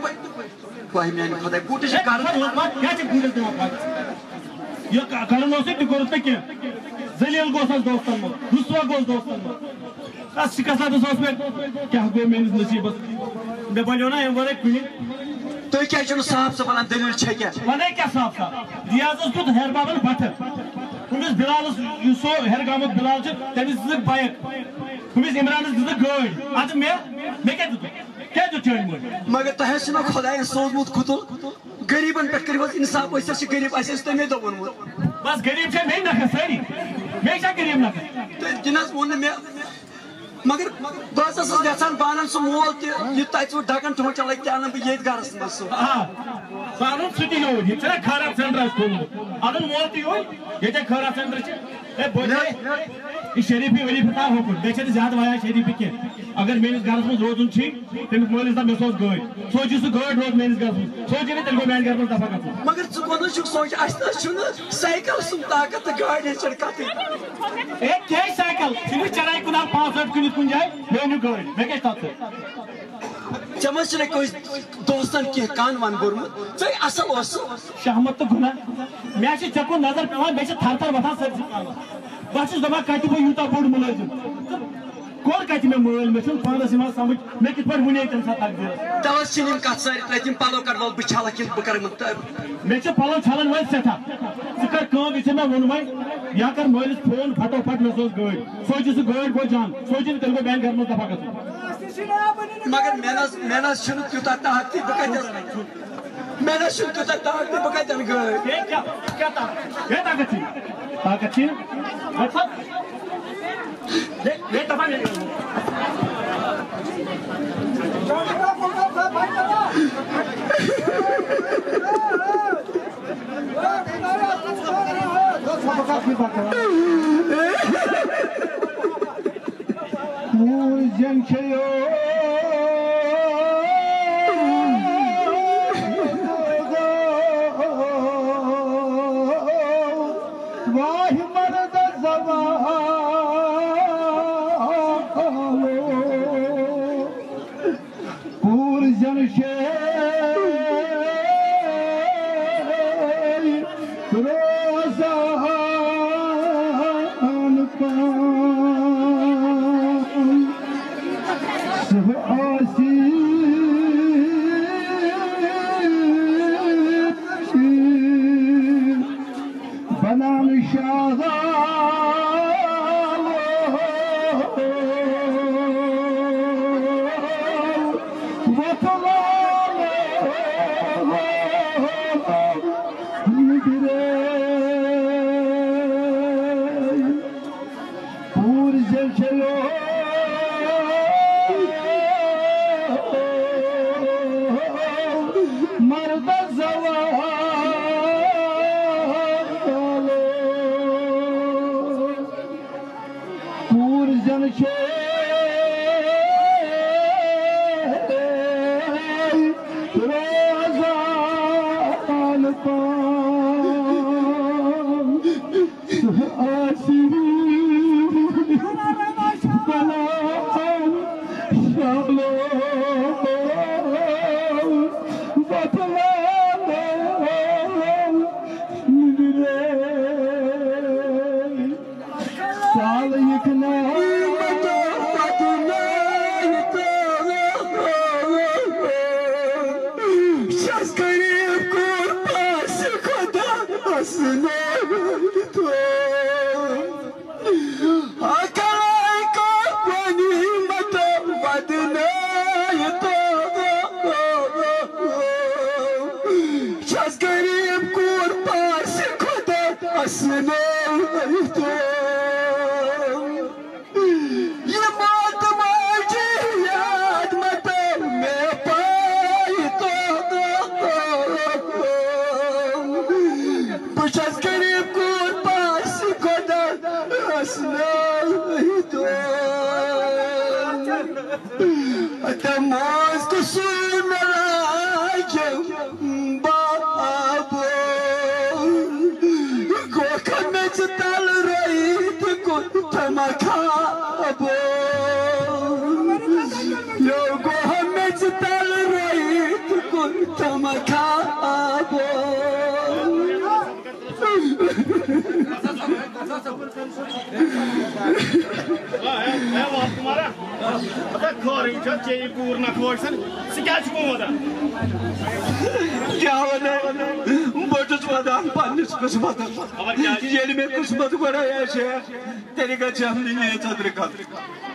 وای میانہِ خۄداے بوٗٹس چھِ کران
کیٛاہ چھِ بوٗٹس دِوان پتہٕ یہِ کرُن اوسُے تہِ کوٚرُتھ نہٕ کینٛہہ ذلیٖل گوٚس حظ دوستن منٛز رُسوا گوٚس دوستن منٛز تتھ شِکستس اوس مےٚ کیٛاہ گوٚو میٲنِس نصیٖبس مےٚ بنیو نا امہِ ورٲے کُنہِ
تُہۍ کیٛازِ چھِو نہٕ صاف صاف ونان دٔلیٖل چھےٚ کیٛاہ
ونے کیٛاہ صاف صاف ریاضس دیُت ہیر بابن بٹھٕ ہُمِس بِلالس یُس سُہ ہیرگامُک بِلال چھُ تٔمِس دِژٕکھ بایک ہُمِس عمرانس دِژٕکھ گٲڑۍ ادٕ مےٚ کیٛاہ دیُت کیٛاہ دیُت چٲنۍ مٲلۍ
مگر تۄہہِ حظ چھُنہ خۄداین سوٗزمُت خُتُل غریٖبن پٮ۪ٹھ کٔرِو حظ انصاف أسۍ حظ چھِ غریٖب اَسہِ حظ تَمے دۄہ ووٚنمُت
بس غریٖب چھا مے نکھٕ سٲری مے چھا غریٖب نکھٕ
تہِ نہ حظ ووٚن نہٕ مےٚ مگر بہٕ حظ ٲسٕس یژھان بہٕ اَنن سُہ مول تہِ یہِ تَتہِ سُہ ڈکن ٹھونٛچن لگہِ تہِ اَنن بہٕ ییٚتہِ گرس منٛز سُہ
آ سُہ اَنُن سُہ تہِ یوٗرۍ ییٚتہِ چھُنہ خٲرات سینٹر اَسہِ کھوٗلمُت اَنُن مول تہِ یوٗرۍ ییٚتہِ خٲرات سینٹر چھِ اے بوٚلے یہ شریفی وریفی تھاو ہوکُن بیٚیہِ چھِ زیادٕ وایان شریفی کینٛہہ اگر میٲنِس گرس منٛز روزُن چھُے تٔمِس مٲلِس دپ مےٚ سوز گٲڑۍ سوچی سُہ گٲڑۍ روز میٲنِس گرس منٛز سوچی نہٕ تیٚلہِ گوٚو میانہِ گرس منٛز دفا گژھُن
مگر ژٕ کوٚت حظ چھُکھ سونٛچ اَسہِ نہ حظ چھُنہٕ سایکل سُنٛد طاقت تہٕ گاڑِ ہٕنٛز چھنہٕ کتھٕے
اے کیٛازِ سایکل ژٕ نِکھ چراے کنال 5 کٕنِتھ کُنہِ جایہِ مےٚ أنِو گٲڑۍ مےٚ کیٛاہ چھِ تتھ سۭتۍ
ژےٚ ما چھُنہ کٲنٛسہِ دوستن کینٛہہ کن ون بوٚرمُت ژٕ اصل اوسُکھ
شہمت تہٕ گُناہ مےٚ چھِ ژےٚ کُن نظر پیوان مےٚ چھِ تھر تھر وۄتھان سٲرسٕے پانس بہٕ چھُس دپان کتہِ بہٕ یوٗتاہ بوٚڑ مُلٲزِم کوٚر کتہِ مےٚ مٲلۍ مےٚ چھُنہٕ پانس یِوان سمجھ مےٚ کِتھ پٲٹھۍ وُنے تمہِ ساتہٕ تقدیٖرس
توے چھِنہٕ یِم کتھ سارے ترٛٲیِتھ یِم پلو کڑوال بہٕ چھلکھ کِنہٕ بہٕ کرٕ
مےٚ چھِ پلو چھلن وٲلۍ سٮ۪ٹھاہ ژٕ کر کٲم یِتھُے مےٚ ووٚن وۄنۍ یا کر مٲلِس فون پھٹو پھٹ مےٚ سوز گٲڑۍ سوچی سُہ گٲڑۍ گوٚو جان سوچی نہٕ تیٚلہِ گوٚو میانہِ گرٕ منٛز دفا گژھُن
مگر مےٚ نہ حظ چھُنہٕ تیوٗتاہ طاقتٕے بہٕ کتہِ مےٚ نہ حظ چھُنہٕ تیوٗتاہ طاقتٕے بہٕ کتہِ انہٕ گٲڑۍ
کیٛاہ طاقت چھی طاقت چھی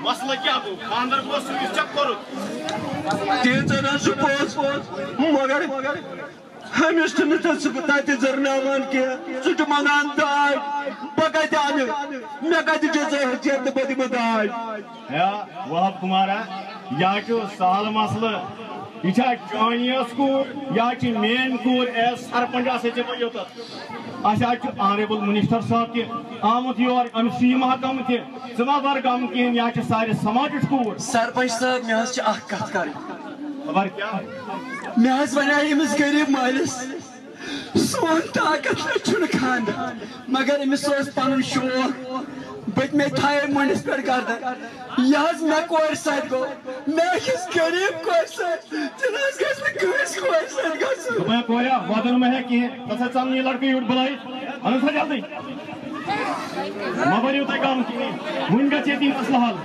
مسئلہ کیا گو خاندر کو سوئس چک کرو تیزر سپوز مگر ہمیشہ تاتی زرناوان کیا سوچ منگان دائی بگت آنے میں کہتی جیسے حجیت بدی بدائی یا وہاب کمارا یا چو سال مسئلہ یہ چانیس کور یا مین کور ایس سرپنجا سے چپا اچھا آنریبل منسٹر صاحب تہ آمت یور ام سی محکمہ تہ ذمہ دار گام کہین یا سارے سماج کور
سرپنچ صاحب مے حظ اخ کت کر
خبر کیا
مے حظ وناے امس غریب مالس سون طاقت چھن خاندر مگر امس پن شوق بت میں تھائے منڈس پہ کردن یہ مے کور سات گو میں کس غریب کور سات تنہس گھس کس کور سات گھس
میں کوریا وادن میں ہے کہ تسا چل یہ لڑکی یوٹ بلائی ان سا جلدی ما بریو تے کام کی ون گچ یہ مسئلہ حل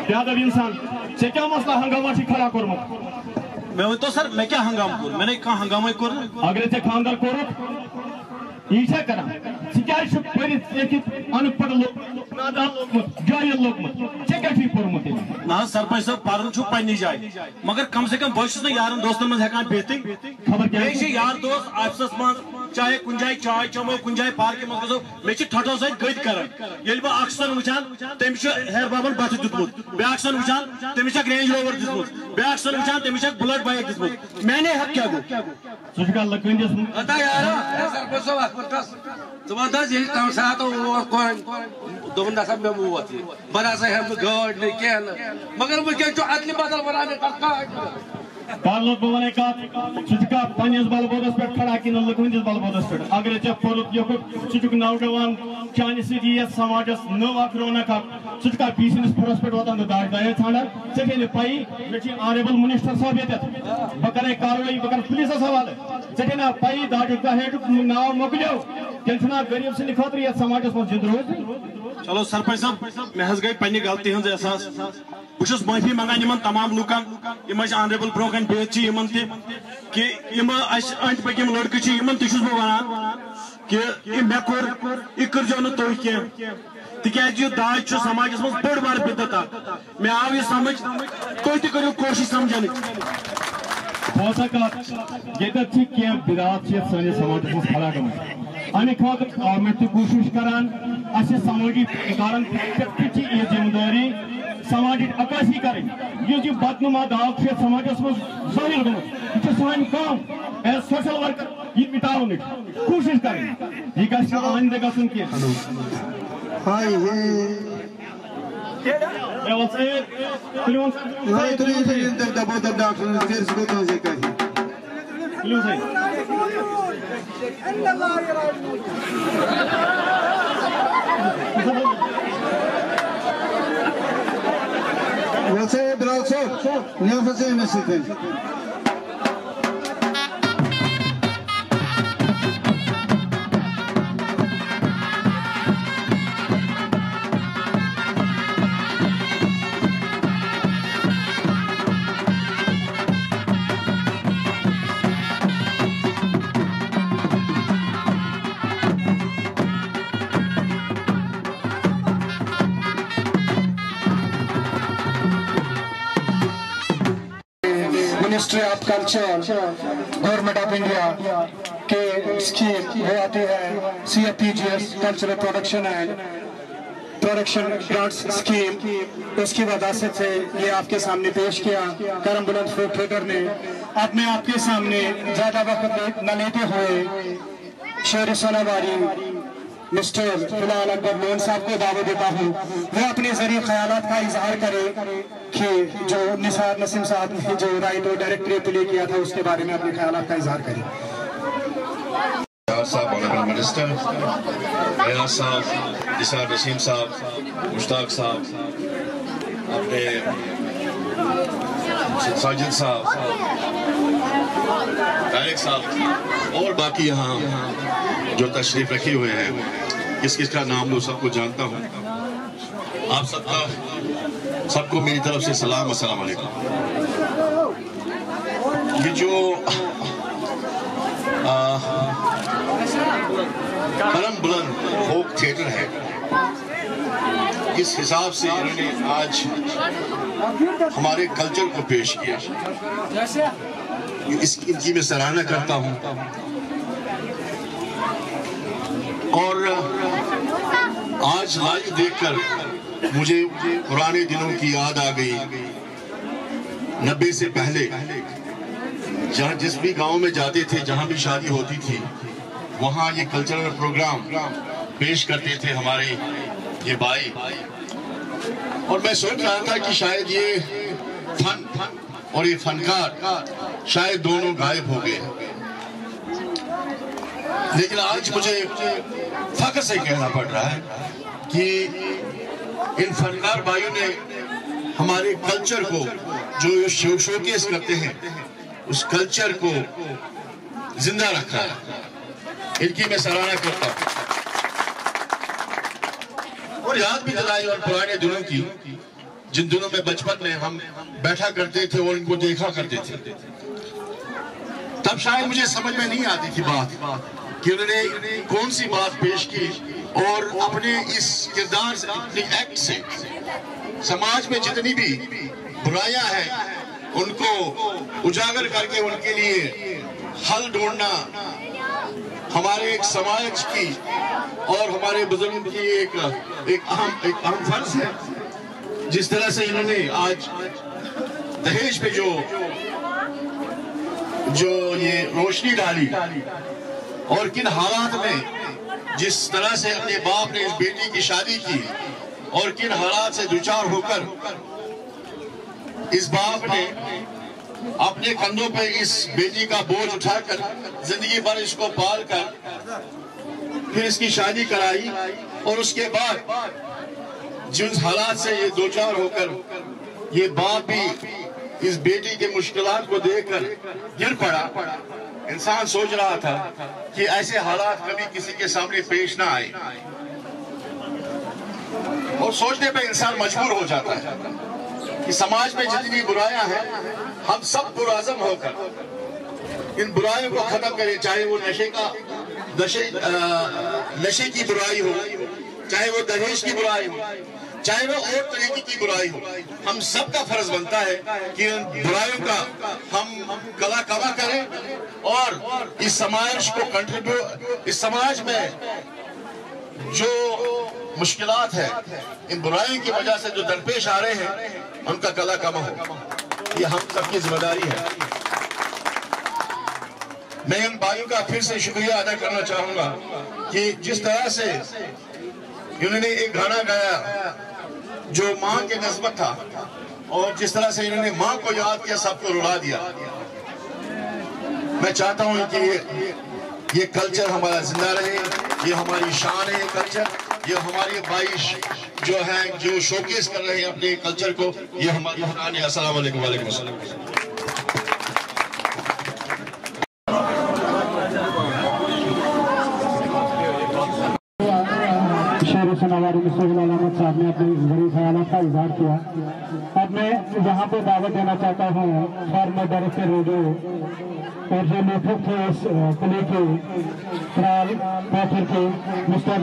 بیادب انسان سے کیا مسئلہ ہنگامہ سے کھڑا کرمت
میں تو سر میں کیا ہنگام کر میں نے کہاں ہنگامہ کر
اگر تے خاندر کرو یہ کیا کرا سکیاش پڑھت لیکن ان پڑھ لوگ نادان لوگ مت جاہل لوگ مت چکا فی پرمت
نا سرپنچ صاحب پارن چھو پنی جائے مگر کم سے کم بہت نا یارن دوستن من ہیکان بیتی
خبر کیا
ہے یار دوست آفسس من چاہے کن جائے چائے چمو کن جائے پارک من گزو میں چھ ٹھٹو سۭتۍ گٔدۍ کران ییٚلہِ بہٕ اکثر وٕچھان تٔمِس چھُ ہیر بابن بتہٕ دیُتمُت بیٛاکھ سن وٕچھان تٔمِس چھکھ رینج روور دیُتمُت بیٛاکھ سن وٕچھان تٔمِس چھکھ بُلٹ بایک دیُتمُت میانے حق کیٛاہ گوٚو
ژٕ چھُکھا لٔکٕنڈِس
اتا یارا سرپنچ صاحب اتھ پٹس ژٕ وَن تس ییٚلہِ تَمہِ ساتہٕ اوس کوٚرُن دوٚپُن نسا مےٚ ووت یہِ بہٕ نسا ہٮ۪مہٕ گٲڑۍ نہٕ کینٛہہ نہٕ مگر وٕنکٮ۪ن چھُ ادلہِ بدل ونان مےٚ کر کاٹ
کارلوس بہٕ ونے کتھ ژٕ چھُکھا پننِس بلبوتس پٮ۪ٹھ کھڑا کِنہٕ لٔکٕنڈِس بلبوتس پٮ۪ٹھ اگر ژےٚ پوٚرُتھ لیوٚکھُتھ ژٕ چھُکھ نوجوان چانہِ سۭتۍ یی یتھ سماجس نٔو اکھ رونق اکھ ژٕ چھُکھا پی سٕنٛدِس پھُرس پٮ۪ٹھ واتان تہٕ داج داج ژھانڈان ژےٚ چھے نہٕ پیی مےٚ چھِ آنریبل منسٹر صٲب ییٚتٮ۪تھ بہٕ کرے کاروٲیی بہٕ کرٕ پُلیٖسس حوالہٕ ژےٚ چھے نا پیی داجُک دہیجُک ناو مۄکلیو تیٚلہِ چھُنا غریٖب سٕنٛدِ خٲطرٕ یتھ سماجس منٛز زِندٕ روزُن
چلو سرپنچ صاحب مے حظ گئی پننہِ غلطی ہٕنٛز احساس بہٕ چھُس معٲفی منگان یِمن تمام لُکن یِم اَسہِ آنریبل برونٛہہ کَنہِ بِہِتھ چھِ یِمن تہِ کہ یِم اَسہِ أنٛدۍ پٔکۍ یِم لڑکہٕ چھِ یِمن تہِ چھُس بہٕ ونان کہ مےٚ کوٚر یہِ کٔرزیٚو نہٕ تُہۍ کینٛہہ تِکیٛازِ یہِ داج چھُ سماجس منٛز بٔڑ بارٕ بِدعت اکھ مےٚ آو یہِ سمجھ تُہۍ تہِ کٔرِو کوٗشش سمجھنٕچ
بوسا کتھ ییٚتٮ۪تھ چھِ کینٛہہ بِدعات چھِ یتھ سٲنِس سماجس منٛز کھڑا گٔمٕتۍ امہِ خٲطرٕ گورمنٹ تہِ کوٗشش کران اسہِ سمٲجی ادارن پٮ۪ٹھ تہِ چھِ یہِ ذمہٕ دٲری سماجِچ عکٲسی کرٕنۍ یُس یہِ بدنُما داغ چھُ یتھ سماجس منٛز ظٲہِر گوٚمُت یہِ چھِ سٲنۍ کٲم ایز سوشل ورکر یہِ مٹاونٕچ کوٗشش کرٕنۍ یہِ گژھِ نہٕ آیندٕ گژھُن کینٛہہ
Você braço, não fazer nesse tempo.
Ministry of culture government of India के स्कीम वो आती है CFPGS cultural production grants scheme, उसकी वजह से ये आपके सामने पेश किया करम बुलंद फोक थिएटर ने। अपने आपके सामने ज्यादा वक्त न लेते हुए शेर सोनावारी मिस्टर फिलहाल अकबर लोन साहब को दावत देता हूँ वो अपने जरिए ख्यालात का इजहार करे कि जो निसार नसीम साहब ने जो राइट और डायरेक्टरी प्ले किया था उसके बारे में अपने ख्यालात का इजहार करें।
ऑनरेबल मिनिस्टर रियाज साहब, निसार नसीम साहब, मुश्ताक साहब, अपने साजिद साहब, तारिक साहब और बाकी यहाँ जो तशरीफ रखे हुए हैं, किस किस का नाम लो सबको जानता हूँ। आप सबको मेरी तरफ से सलाम, अस्सलाम वालेकुम। ये जो करम बुलंद फोक थिएटर है, इस हिसाब से इन्होंने आज हमारे कल्चर को पेश किया, इनकी मैं सराहना करता हूँ। और आज लाइव देखकर मुझे पुराने दिनों की याद आ गई। 90 से पहले जहाँ जिस भी गांव में जाते थे, जहाँ भी शादी होती थी, वहाँ ये कल्चरल प्रोग्राम पेश करते थे हमारे ये भाई। और मैं सोच रहा था कि शायद ये फन और ये फनकार शायद दोनों गायब हो गए, लेकिन आज मुझे फख्र से कहना पड़ रहा है कि इन फनकार भाइयों ने हमारे कल्चर को जो शोकेस करते हैं, उस कल्चर को जिंदा रखा है। इनकी मैं सराहना करता हूँ और याद भी दिलाई और पुराने दिनों की, जिन दिनों में बचपन में हम बैठा करते थे और इनको देखा करते थे। तब शायद मुझे समझ में नहीं आती थी बात कि उन्होंने कौन सी बात पेश की और अपने इस किरदार से, अपने एक्ट से समाज में जितनी भी बुराइयां हैं उनको उजागर करके उनके लिए हल ढूंढना हमारे एक समाज की और हमारे बुजुर्गों की एक अहम फर्ज है। जिस तरह से इन्होंने आज दहेज पे जो ये रोशनी डाली और किन हालात में जिस तरह से अपने बाप ने इस बेटी की शादी की और किन हालात से दुचार होकर इस बाप ने अपने कंधों पे इस बेटी का बोझ उठाकर जिंदगी भर इसको पाल कर फिर इसकी शादी कराई और उसके बाद जिन हालात से ये दोचार होकर ये बाप भी इस बेटी के मुश्किलात को देखकर गिर पड़ा। इंसान सोच रहा था कि ऐसे हालात कभी किसी के सामने पेश ना आए और सोचने पे इंसान मजबूर हो जाता है कि समाज में जितनी बुराइयां हैं हम सब पुरआज़म होकर इन बुराइयों को खत्म करें, चाहे वो नशे की बुराई हो, चाहे वो दहेज की बुराई हो, चाहे वो और तरीके की बुराई हो। हम सब का फर्ज बनता है कि इन बुराइयों का हम कला कमा करें और इस समाज को इस समाज में जो मुश्किलात है, इन बुराइयों की वजह से जो दरपेश आ रहे हैं, उनका कला कमा हो। ये हम सबकी जिम्मेदारी है। मैं इन भाइयों का फिर से शुक्रिया अदा करना चाहूंगा कि जिस तरह से इन्होंने एक गाना गाया जो माँ के नस्बत था और जिस तरह से इन्होंने माँ को याद किया, सबको रुला दिया। मैं चाहता हूं कि ये कल्चर हमारा जिंदा रहे, ये हमारी शान है। ये कल्चर, ये हमारी भाई जो है जो शोकेस कर रहे हैं अपने कल्चर को, ये हमारी शान है। अस्सलाम वालेकुम। वालेकुम अस्सलाम।
शेर सोनावारी मिस्टर गुलाम अहमद साहब ने अपने ज़रिए ख्यालात का इज़हार किया। अब मैं यहाँ पे दावत देना चाहता हूँ फॉर्मर डायरेक्टर रेडियो और जो लेखक थे इस प्ले के क्राल पैथर के मिस्टर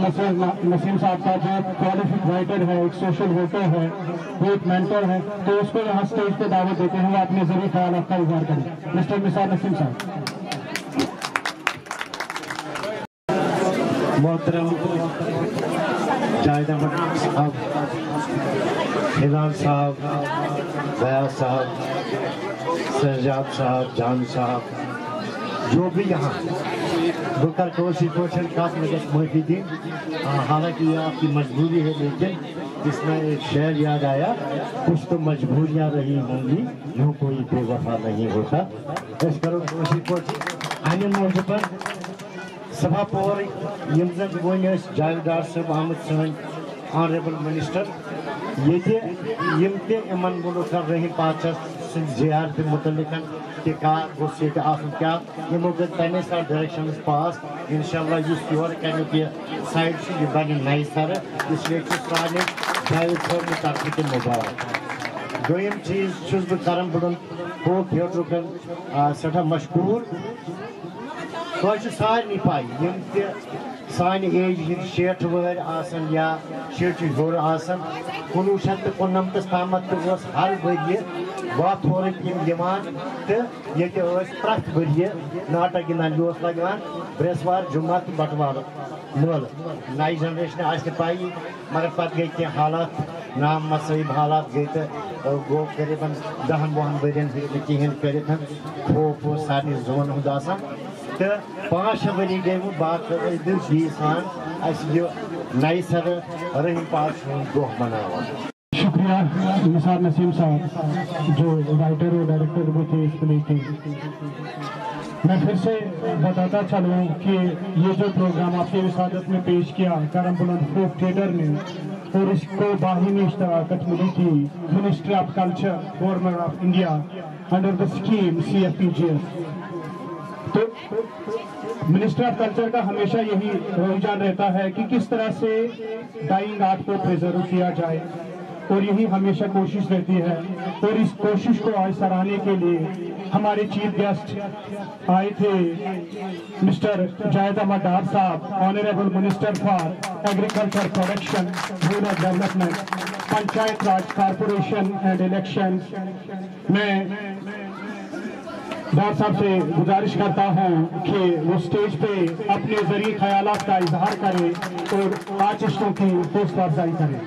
नसीम साहब का, जो प्रोलिफिक राइटर है, एक सोशल वर्कर है, वो एक मेंटर है, तो उसको यहाँ स्टेज पे दावत देते हैं, वो अपने जरिए ख्याल आपका इजहार करें। मिस्टर निसार नसीम साहब।
मोहतरम जायद अहमद साहब, हिलाल साहब, बयास साहब, सरजाब साहब, जान साहब, जो भी यहाँ बुकर कोशिश काफ़ी लगत माफ़ी दी। हालांकि ये आपकी मजबूरी है, लेकिन इसमें एक शेर याद आया, कुछ तो मजबूरियाँ रही होंगी, यूँ कोई बेवफा नहीं होता। इस करो कोशिश आने मौके पर सभा पोर यम जन वन जावेदार साहब अहमद सन ऑनरेबल मिनिस्टर ये यमन मुल्क रहीम पाचर ज़ियारत मुतल्लिक़न कि गोस ये क्या यमो गई तमे सर डायरेक्शन पास इंशाल्लाह इस योर कह साइड से यह बन नई सर, इसलिए सारे जावेद साहब तरफ के मुबारक। दोम चीज़ बह करन बड़न हो थिएटर सठा मशहूर तो सारे पाई यम सान एज 60 वर आसन या 60 होर आसन 1999 ताम हर वरिय वाथोर दिवान तो ये प्रत वरिय नाटक गिंदान यह लगान ब्रेसवार जुम्मा तो बटवार मल नई जनरेशन आज पाई, मगर पे गई क्या हालात नाम मसईब हालात गई तो गो करीबन 10-12 वरियन कहें कर खौफ सारे जोन हूँ तो 5 वरी गई बात दी सान नई सर रहीम पास दोह मनावा।
शुक्रिया निसार नसीम साहब जो राइटर और डायरेक्टर भी थे इस प्ले के। मैं फिर से बताता चलूँ कि ये जो प्रोग्राम आपकी विसादत में पेश किया करम बुलंद फोक थिएटर ने, और इसको बाहिमी इश्तराकत मिली थी ministry of culture government of India under the scheme CFPGS। तो मिनिस्ट्री ऑफ कल्चर का हमेशा यही रुझान रहता है कि किस तरह से डाइंग आर्ट को प्रिजर्व किया जाए, और यही हमेशा कोशिश रहती है। और इस कोशिश को आज सराहने के लिए हमारे चीफ गेस्ट आए थे मिस्टर जायद अहमद डार साहब, honourable minister for agriculture production, rural development, panchayat Raj corporation and election. मैं डार साहब से गुजारिश करता हूं कि वो स्टेज पे अपने जरिए ख्यालात का इजहार करें और आर्टिस्टों की हौसला अफजाई करें।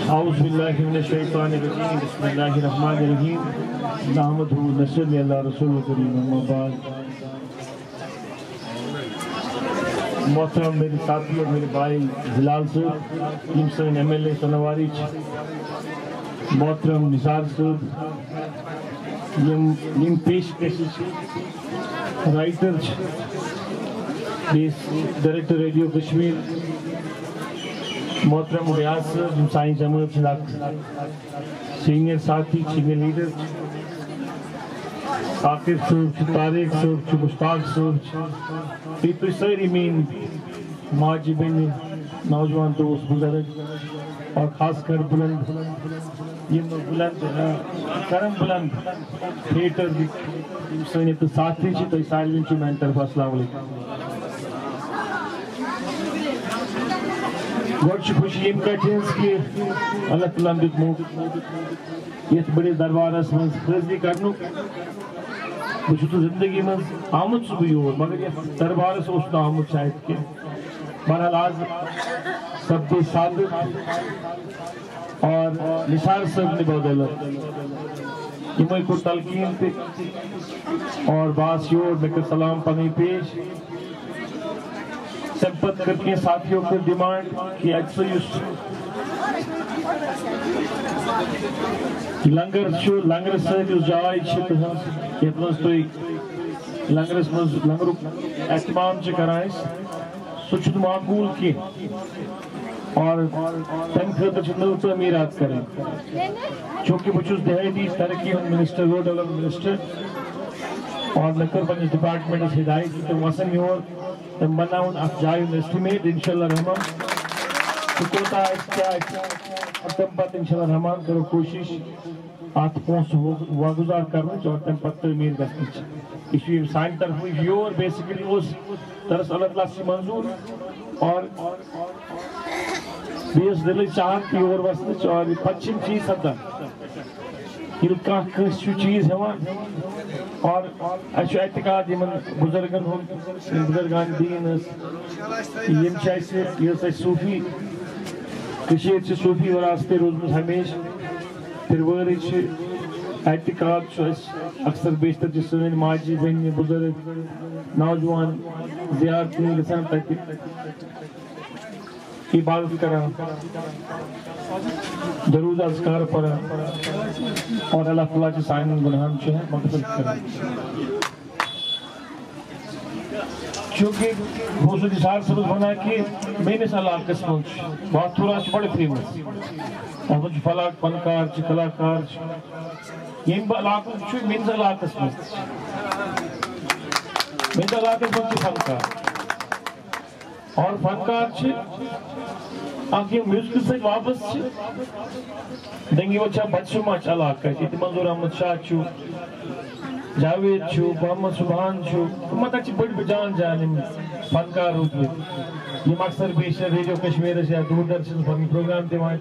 औज़ु बिल्लाहि मिनश शैतानिर रजीम, बिस्मिल्लाहिर रहमानिर रहीम, नहमदुहु व नसल्ली अला रसूलिल करीम, अम्मा बाद। मोहतरम मेरे साथी और मेरे भाई हिलाल साहब, यम सन MLA सनवारी, मोहतरम निसार साहब, यम पेश राइटर डायरेक्टर रेडियो कश्मीर, मोहतरम रियाज साहब साइन जमात सीनियर साथी सीनियर लीडर, साकिब साहब, तारिक साहब, मुश्ताक साहब, पीपल सारी मीन माजी बहन, नौजवान दोस्त, बुजुर्ग और खासकर बुलंद ये बुलंद करम बुलंद थिएटर सन तो साथी तो सारे मैं तरफ अस्सलाम वालेकुम। गोड खुशी कि अल्लाह ताला दितमो ये बड़े दरबारस मज हाजिरी करनु बह तो जिंदगी मज आमुत सुबह योर, मगर ये दरबारस आमुत शायद कि बहरहाल आज सब्दे सादिक और निसार साहब ने बदौलत इमई को तलकीन पे और बास योर में कर सलाम पनी पेश संपत करके साथियों को डिमांड कि लंगर जाय लंगरस मज लंगर एहतमाम करान सह माकूल की और तम खतर नव तमीरात करें, चूँकि बहुत देहाती तरक्की मिनिस्टर रोड डेवलपमेंट मिनिस्टर और लकर पन्निस डिपार्टमेंट हिदायत तो वसन योर तम बनावन अख जाय एस्टिमेट इंशाल्लाह रहमान
कोता क्या तम पत इंशाल्लाह रहमान करो कोशिश आत पोस वागुजार करने और तम पत तमीर गस्ती इस साइन तरफ योर बेसिकली उस तरस अल्लाह ताला से मंजूर और बेस दिल चाहत की ओर वसने और पश्चिम चीज सदा ये कह चीज है और एतिकाद इन बुजुर्गन बुजुर्गान दीन सूफी सूफी वरासत रोजम हमेश फिर वर एतिकाद अक्सर बेशतर सन माजी बहन बुजुर्ग नौजवान जियारत गसान तक इबादत करान दरूद अज़कार पढ़ान और अल्लाह ताला के साइन गुनाहान जो है मग़फ़िरत करान चूँकि बहुत सार सब बना कि मेनिस इलाक़स मज बाथुरा बड़े फेमस और फलाक फनकार कलाकार यम इलाक़ मेनिस इलाक़स मज फनकार और फनकार म्यूजिक से वापस दंगी वचा बदशुमाच इलाका ये मंजूर अहमद शाह जावेद मोहम्मद सुभान मत बड़ जान जान फनकार रूद ये अक्सर बेशर रेडियो कश्मीर या दूरदर्शन पर प्रोग्राम दिवान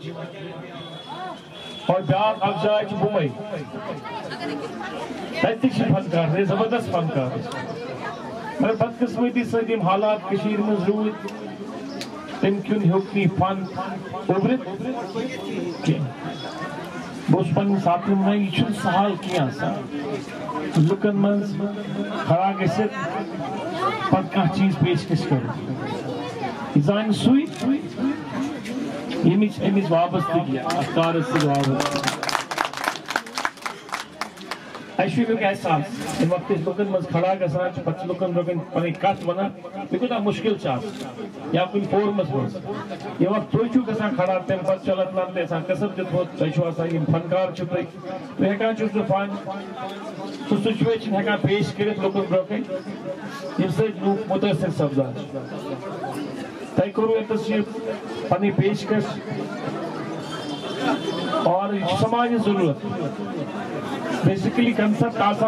और ब्याक अख जाय बुमई तत फनकार जबरदस्त फनकार मगर बदकिस्मती सम हालात मज रूद तम क्यों हेक् फन उभरित बहुत पे साथी वन यह सहल कह लुकन मज खड़ा गसित पे चीज पेशकश कर जान सुई अमिच वाबस्तगी अफ्कार वाबस्त एहसास इन वक्त लुकन मज खड़ा गसान पे लुकन पे कत वन यह कूत मुश्किल या कुछ फोरमस मज ये वक्त तुम गसान खड़ा तम पे चलत लन कसर तुम फनकार हेकान फन सिचुएशन हेकान पेश कर लुकन ब्रोकन यम लूक मुतासर सपदान तय करू पनी पेशकश और समाज जरूरत बेसिकली कंसेप्ट आज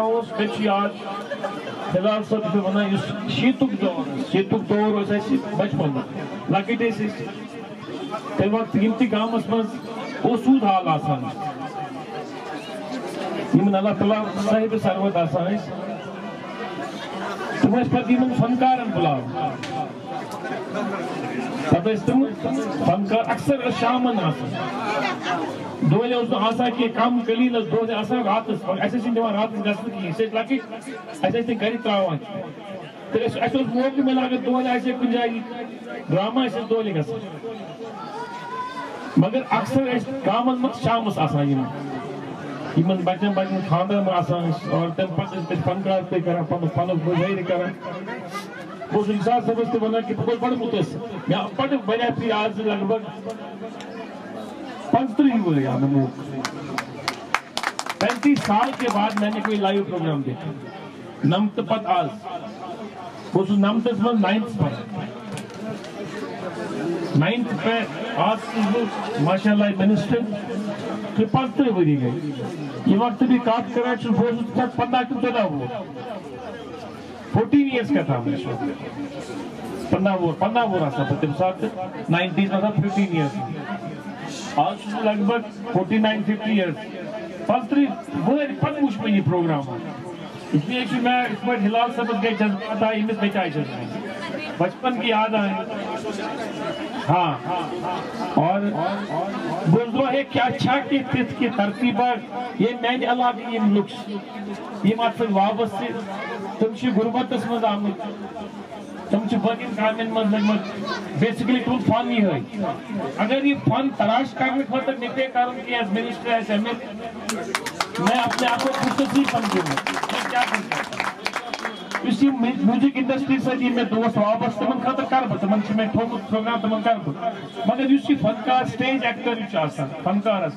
हिलाल सब वन शीतुक दौर बचपन लकट तम वक्त यम गामस मज ओसूद हाल अल्लाह ताला साहिब सरवत तम पे फनकार बुलाव पे तम फनकार अक्सर शामन दोले कि कम कलील दोले रात दिवान रात गि लकट गर त्रावान तो मौके मिला अगर दोले कुछ जाए ड्रामा दोले ग मगर अक्सर गामन मज शामस बचन बचन खानदान और तम पे फनकार पे कर पन मुजाहिर कर बहुत इंसान समझते बना कि बहुत बड़ मुतासर मैं बड़े बना फिर आज लगभग 35 हुए 35 साल के बाद मैंने कोई लाइव प्रोग्राम देखा नमत पत आज वो नमत मज 9th पर 9th पे आज माशाल्लाह मिनिस्टर तो 15 वरी गई ये वक्त भी काट करा 15 वो 14 years का था 15 वो रहा तम सात 90s में 15 years आज लगभग 49-50 years 15 वर पे वुच मे यह प्रोग्राम इसलिए मैं इस पर हिलाल सबस गई जज्बात आए इमिस बचाए बचपन की याद आए हाँ और गुजरो है क्या अच्छा कि तिथ की धरती पर ये मैंने अलावा इन लुक्स ये मत वाबस्त तुम गुरबतस मज आमुत तुम बन कामन मज लगमत बेसिकली तुम फन ये अगर ये फन तलाश करने खुद निकले कारण कि एज मिनिस्टर एज एम मैं अपने आप को खुशनसीब समझूंगा मैं क्या करता इसी म्यूजिक इंडस्ट्री से मैं दोस्त वापस तमन खतर कर तमन मैं थोमुत प्रोग्राम तमन कर मगर इसी फनकार स्टेज एक्टर फनकार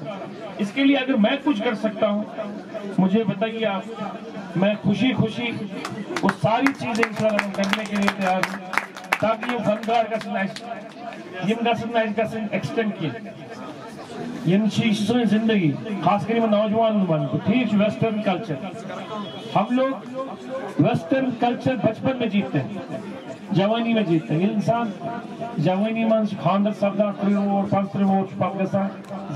इसके लिए अगर मैं कुछ कर सकता हूँ मुझे बताइए आप मैं खुशी खुशी वो सारी चीजें इंशाल्लाह करने के लिए तैयार हूँ
تاکہ یہ فنکار گژھن ایکسٹینڈ کی سن زندگی خاص کر نوجوان ون ٹھیک ویسٹرن کلچر ہم لوگ ویسٹرن کلچر بچپن میں جیتتے ہیں جوانی میں جیتتے ہیں انسان جوانی من خاندر سپدان 3 ووٹ 5 ووٹ پہ گھان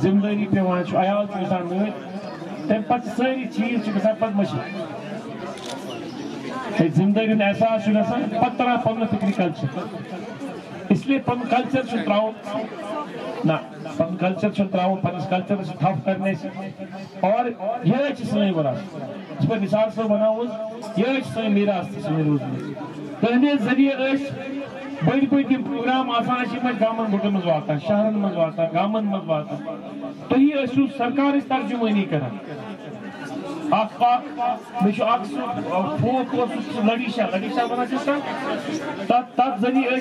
ذمہ داری پیوان عیال گھان مت تمہ پتہ ساری چیز گھان پتہ مشی ذمہ داری ہند احساس گھان پتہ تران پن فکری کلچر اس لیے پن کلچر تراؤن نا پن کلچر تراؤن پنس کلچر تھپ کرنے اور یہ سن وراثت جس پر نثار صاحب بنا یہ سن میراث سن روزمت تہندے ذریعے بڑی بڑی تم پروگرام آسان گامن گٹن مز واتان شہرن مز واتان گامن مز واتان تھی ٲسِو سرکار ترجمانی کران فوک لڑیشا ونان تر ذریعے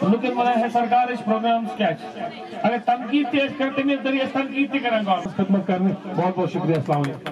لکن ونان ہے سرکار پروگرامز کیا اگر تنقید تہ کر تمے ذریعے تنقید تہ کران خدمت کرنے بہت بہت شکریہ السلام علیکم